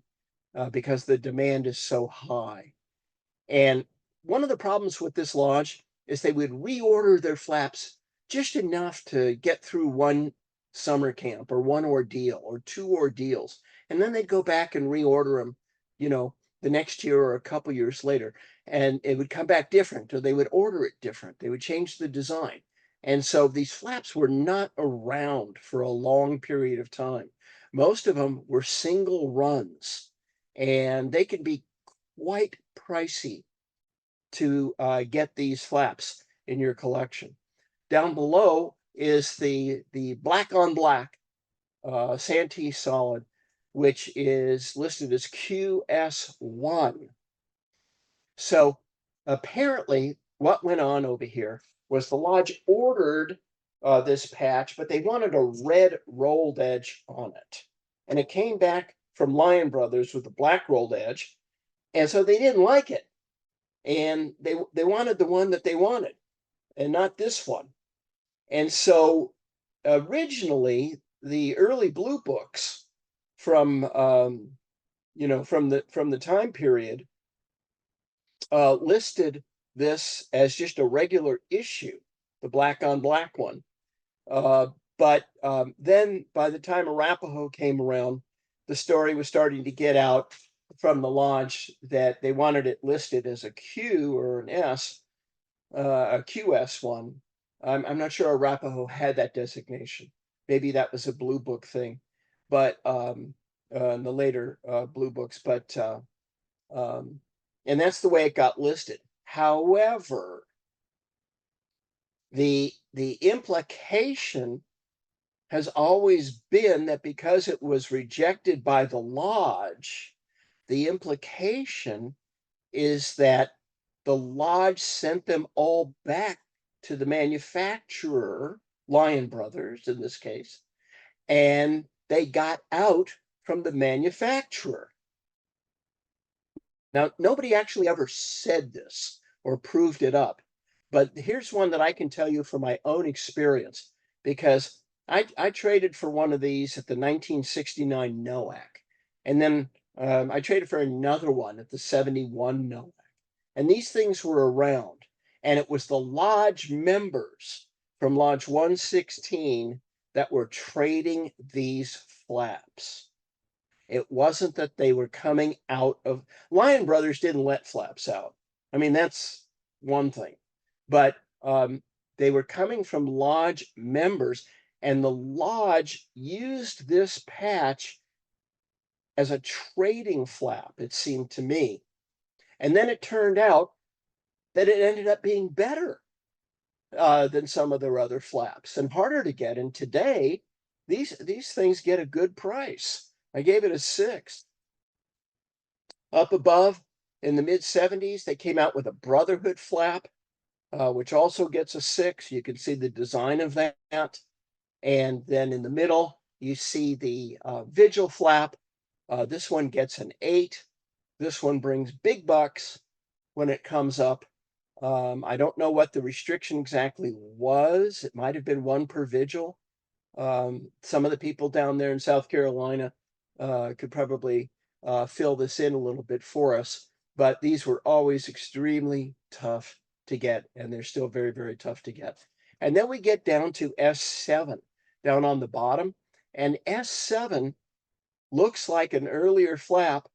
because the demand is so high. And one of the problems with this lodge is they would reorder their flaps just enough to get through one summer camp or one ordeal or 2 ordeals. And then they'd go back and reorder them, the next year or a couple years later. And it would come back different, or they would order it different. They would change the design. And so these flaps were not around for a long period of time. Most of them were single runs, and they can be quite pricey to get these flaps in your collection. Down below is the black on black Santee solid, which is listed as QS1. So apparently what went on over here was the lodge ordered this patch, but they wanted a red rolled edge on it. And it came back from Lion Brothers with a black rolled edge. And so they didn't like it. And they wanted the one that they wanted and not this one. And so originally the early blue books from from the time period listed this as just a regular issue, the black on black one. But then by the time Arapahoe came around, the story was starting to get out from the lodge that they wanted it listed as a Q or an S, a QS one. I'm not sure Arapahoe had that designation. Maybe that was a blue book thing, but in the later blue books, but and that's the way it got listed. However, the implication has always been that because it was rejected by the lodge, the implication is that the lodge sent them all back to the manufacturer, Lion Brothers in this case, and they got out from the manufacturer. Now, nobody actually ever said this or proved it up, but here's one that I can tell you from my own experience, because I traded for one of these at the 1969 NOAC. And then I traded for another one at the 71 NOAC. And these things were around. And it was the lodge members from Lodge 116 that were trading these flaps. It wasn't that they were coming out of Lion Brothers didn't let flaps out. I mean, that's one thing. But they were coming from lodge members, and the lodge used this patch as a trading flap, it seemed to me. And then it turned out that it ended up being better than some of their other flaps and harder to get. And today, these things get a good price. I gave it a 6. Up above, in the mid-70s, they came out with a Brotherhood flap, which also gets a 6. You can see the design of that. And then in the middle, you see the Vigil flap. This one gets an 8. This one brings big bucks when it comes up. I don't know what the restriction exactly was. It might have been 1 per Vigil. Some of the people down there in South Carolina could probably fill this in a little bit for us, but these were always extremely tough to get, and they're still very, very tough to get. And then we get down to S7 down on the bottom, and S7 looks like an earlier flap,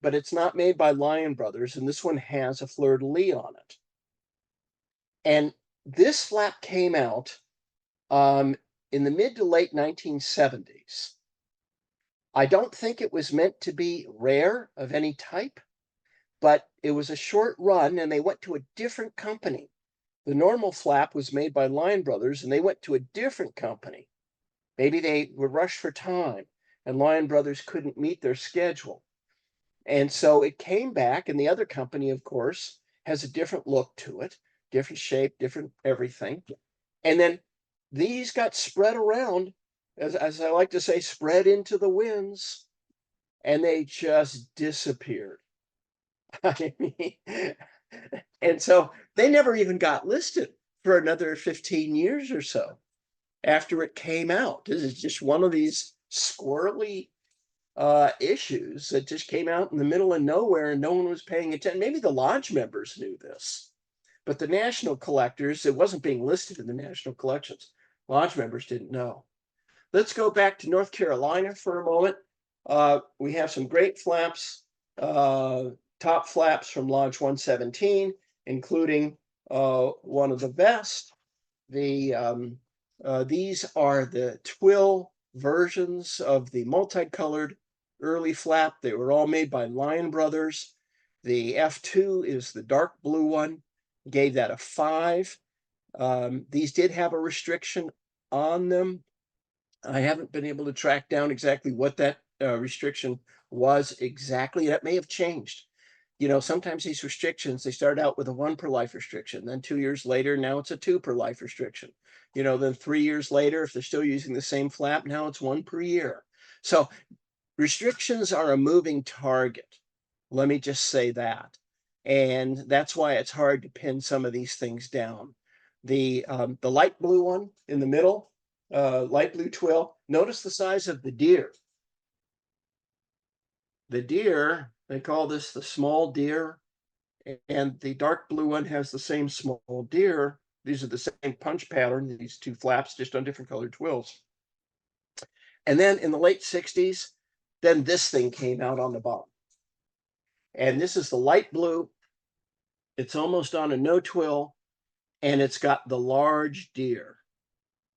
but it's not made by Lion Brothers, and this one has a fleur-de-lis on it. And this flap came out in the mid to late 1970s. I don't think it was meant to be rare of any type, but it was a short run, and they went to a different company. The normal flap was made by Lion Brothers, and they went to a different company. Maybe they were rushed for time, and Lion Brothers couldn't meet their schedule. And so it came back, and the other company, of course, has a different look to it, different shape, different everything. And then these got spread around, as I like to say, spread into the winds, and they just disappeared. I mean, and so they never even got listed for another 15 years or so after it came out. This is just one of these squirrely issues that just came out in the middle of nowhere, and no one was paying attention. Maybe the lodge members knew this, but the national collectors, it wasn't being listed in the national collections. Lodge members didn't know. Let's go back to North Carolina for a moment. We have some great flaps, top flaps from Lodge 117, including one of the best. These are the twill versions of the multicolored early flap. They were all made by Lion Brothers. The F2 is the dark blue one. Gave that a 5. These did have a restriction on them. I haven't been able to track down exactly what that restriction was exactly. That may have changed. You know, sometimes these restrictions, they start out with a 1 per life restriction. Then 2 years later, now it's a 2 per life restriction. You know, then 3 years later, if they're still using the same flap, now it's 1 per year. So restrictions are a moving target. Let me just say that. And that's why it's hard to pin some of these things down. The light blue one in the middle, light blue twill, notice the size of the deer. The deer, they call this the small deer, and the dark blue one has the same small deer. These are the same punch pattern, these two flaps, just on different colored twills. And then in the late 60s, then this thing came out on the bottom. And this is the light blue. It's almost on a no twill, and it's got the large deer,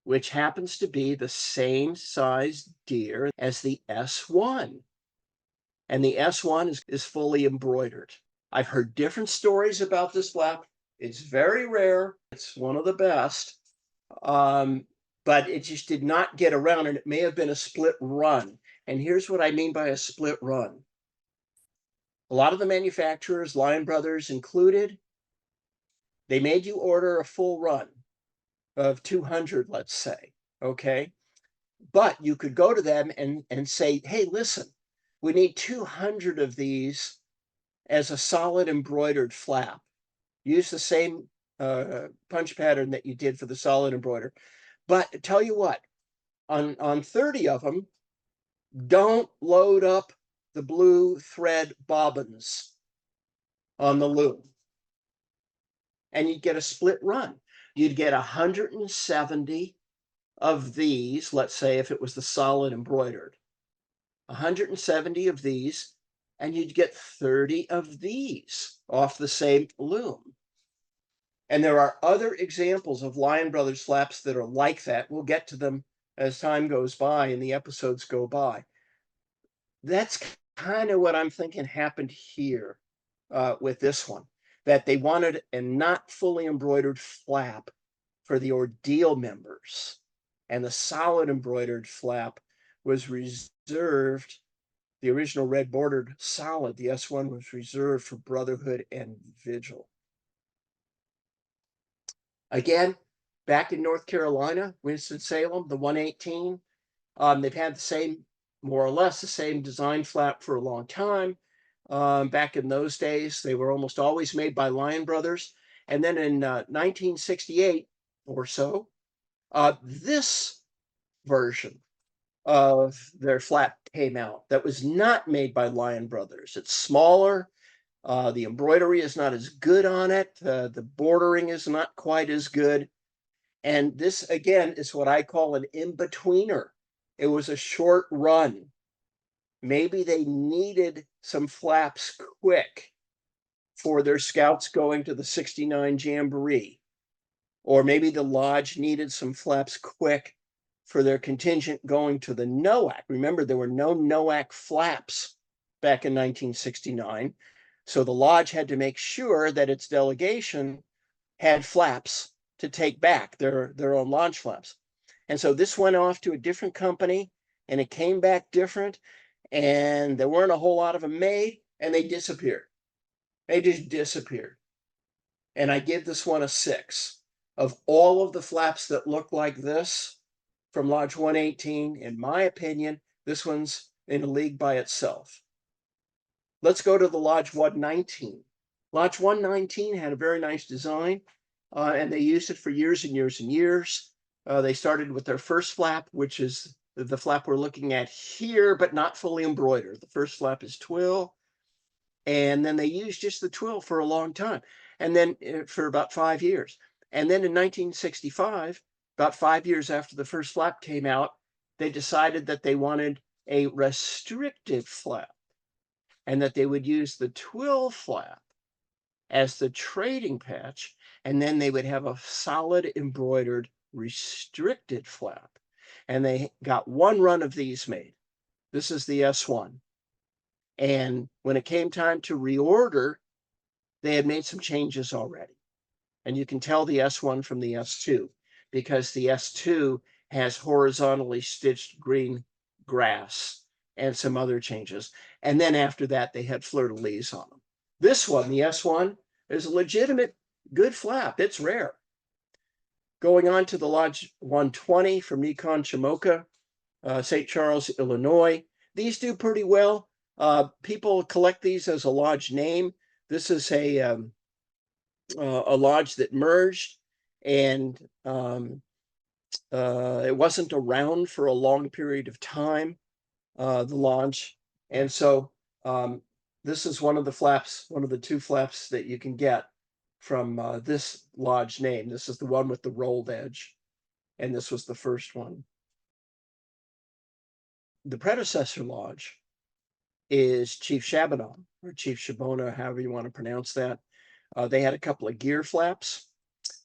which happens to be the same size deer as the S1. And the S1 is fully embroidered. I've heard different stories about this flap. It's very rare. It's one of the best. But it just did not get around, and it may have been a split run. And here's what I mean by a split run. A lot of the manufacturers, Lion Brothers included, they made you order a full run of 200, let's say, okay? But you could go to them and say, hey, listen, we need 200 of these as a solid embroidered flap. Use the same punch pattern that you did for the solid embroider. But tell you what, on 30 of them, don't load up the blue thread bobbins on the loom, and you'd get a split run. You'd get 170 of these, let's say if it was the solid embroidered, 170 of these, and you'd get 30 of these off the same loom. And there are other examples of Lion Brothers flaps that are like that. We'll get to them as time goes by and the episodes go by. That's kind of what I'm thinking happened here with this one, that they wanted a not fully embroidered flap for the ordeal members, and the solid embroidered flap was reserved. The original red bordered solid, the S1, was reserved for Brotherhood and Vigil. Again, back in North Carolina, Winston-Salem, the 118, they've had the same, more or less the same design flap for a long time. Back in those days, they were almost always made by Lion Brothers. And then in 1968 or so, this version of their flap came out that was not made by Lion Brothers. It's smaller. The embroidery is not as good on it. The bordering is not quite as good. And this, again, is what I call an in-betweener. It was a short run. Maybe they needed some flaps quick for their scouts going to the 69 Jamboree. Or maybe the lodge needed some flaps quick for their contingent going to the NOAC. Remember, there were no NOAC flaps back in 1969. So the lodge had to make sure that its delegation had flaps to take back, their own lodge flaps. And so this went off to a different company, and it came back different, and there weren't a whole lot of them made, and they disappeared. They just disappeared. And I give this one a 6. Of all of the flaps that look like this from Lodge 118, in my opinion, this one's in a league by itself. Let's go to the Lodge 119. Lodge 119 had a very nice design, and they used it for years and years and years. They started with their first flap, which is the flap we're looking at here, but not fully embroidered. The first flap is twill, and then they used just the twill for a long time, and then for about 5 years. And then in 1965, about 5 years after the first flap came out, they decided that they wanted a restricted flap, and that they would use the twill flap as the trading patch, and then they would have a solid embroidered restricted flap. And they got one run of these made. This is the S1. And when it came time to reorder, they had made some changes already. And you can tell the S1 from the S2, because the S2 has horizontally stitched green grass and some other changes. And then after that, they had fleur-de-lis on them. This one, the S1, is a legitimate good flap. It's rare. Going on to the Lodge 120 from Nikon Shimoka, St. Charles, Illinois. These do pretty well. People collect these as a lodge name. This is a lodge that merged, and it wasn't around for a long period of time, the lodge. And so this is one of the flaps, one of the 2 flaps that you can get from this lodge name. This is the one with the rolled edge, and this was the first one. The predecessor lodge is Chief Shabbanon, or Chief Shabona, however you want to pronounce that. They had a couple of gear flaps.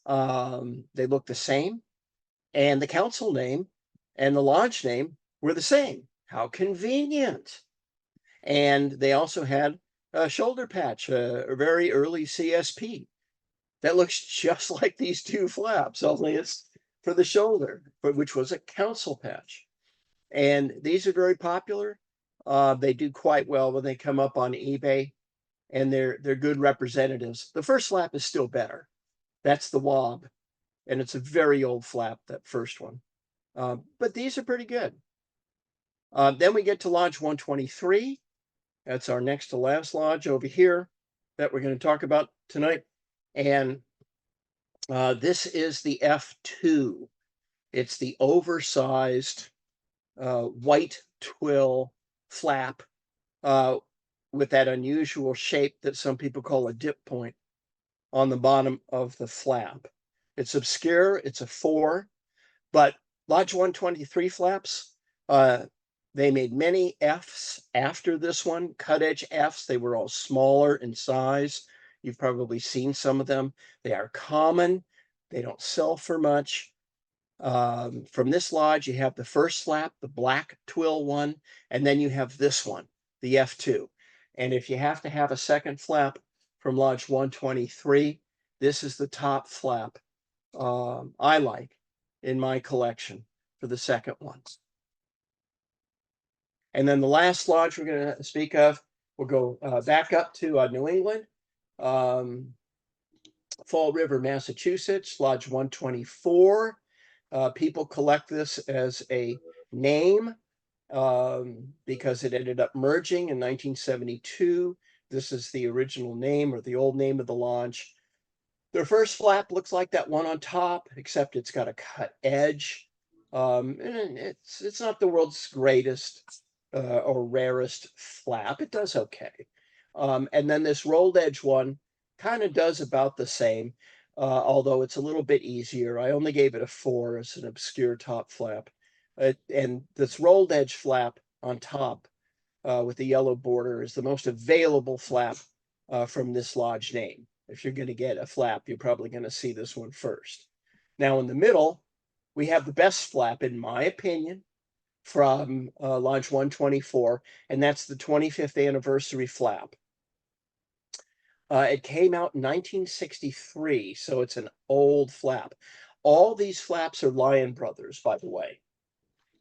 They looked the same, and the council name and the lodge name were the same. How convenient. And they also had a shoulder patch, a very early CSP that looks just like these 2 flaps, only it's for the shoulder, which was a council patch. And these are very popular. They do quite well when they come up on eBay, and they're good representatives. The first flap is still better. That's the Wob, and it's a very old flap, that first one. But these are pretty good. Then we get to Lodge 123. That's our next to last lodge over here that we're going to talk about tonight. And this is the F2. It's the oversized white twill flap with that unusual shape that some people call a dip point on the bottom of the flap. It's obscure, it's a 4, but Lodge 123 flaps, they made many Fs after this one, cut edge Fs. They were all smaller in size. You've probably seen some of them. They are common. They don't sell for much. From this lodge, you have the first flap, the black twill one, and then you have this one, the F2. And if you have to have a second flap from Lodge 123, this is the top flap I like in my collection for the second one. And then the last lodge we're going to speak of, we'll go back up to New England, Fall River, Massachusetts, Lodge 124. People collect this as a name because it ended up merging in 1972. This is the original name or the old name of the lodge. Their first flap looks like that one on top, except it's got a cut edge. And it's not the world's greatest or rarest flap. It does okay. And then this rolled edge one kind of does about the same, although it's a little bit easier. I only gave it a 4 as an obscure top flap. And this rolled edge flap on top with the yellow border is the most available flap from this lodge name. If you're going to get a flap, you're probably going to see this one first. Now in the middle, we have the best flap, in my opinion, from Lodge 124, and that's the 25th anniversary flap. It came out in 1963, so it's an old flap. All these flaps are Lion Brothers, by the way.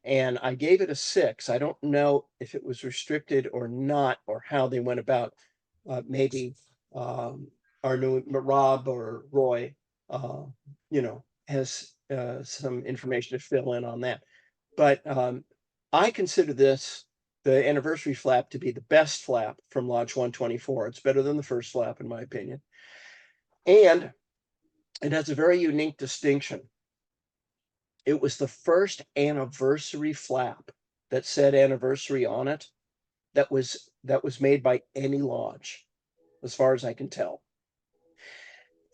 And I gave it a 6. I don't know if it was restricted or not, or how they went about. Maybe our new Rob or Roy, has some information to fill in on that. But I consider this, the anniversary flap, to be the best flap from Lodge 124. It's better than the first flap, in my opinion. And it has a very unique distinction. It was the first anniversary flap that said anniversary on it that was made by any lodge, as far as I can tell.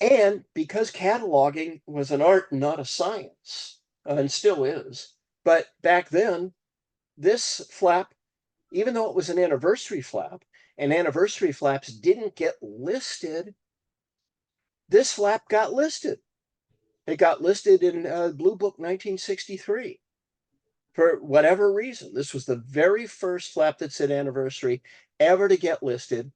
And because cataloging was an art, not a science, and still is, but back then, this flap, even though it was an anniversary flap, and anniversary flaps didn't get listed, this flap got listed. It got listed in Blue Book 1963. For whatever reason, this was the very first flap that said anniversary ever to get listed.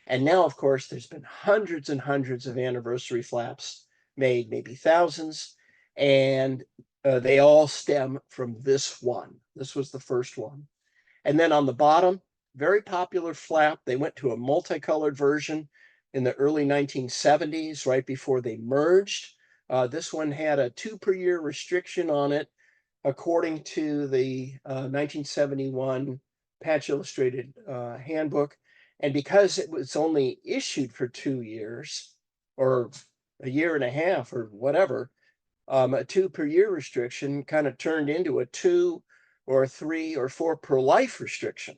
And now, of course, there's been hundreds and hundreds of anniversary flaps made, maybe thousands, and they all stem from this one. This was the first one. And then on the bottom, very popular flap. They went to a multicolored version in the early 1970s, right before they merged. This one had a 2 per year restriction on it, according to the 1971 Patch Illustrated Handbook. And because it was only issued for 2 years, or a year and a half, or whatever, a 2 per year restriction kind of turned into a 2 or 3 or 4 per life restriction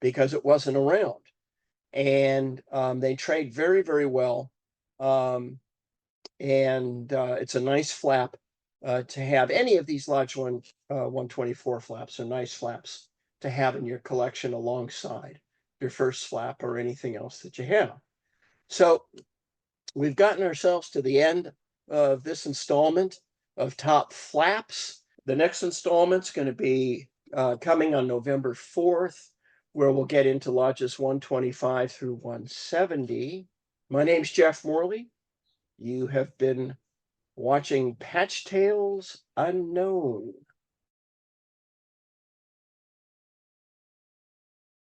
because it wasn't around. And they trade very, very well. And it's a nice flap to have. Any of these Lodge 124 flaps are nice flaps to have in your collection alongside your first flap or anything else that you have. So we've gotten ourselves to the end of this installment of Top Flaps. The next installment's going to be coming on November 4th, where we'll get into Lodges 125 through 170. My name's Jeff Morley. You have been watching Patch Tales Unknown.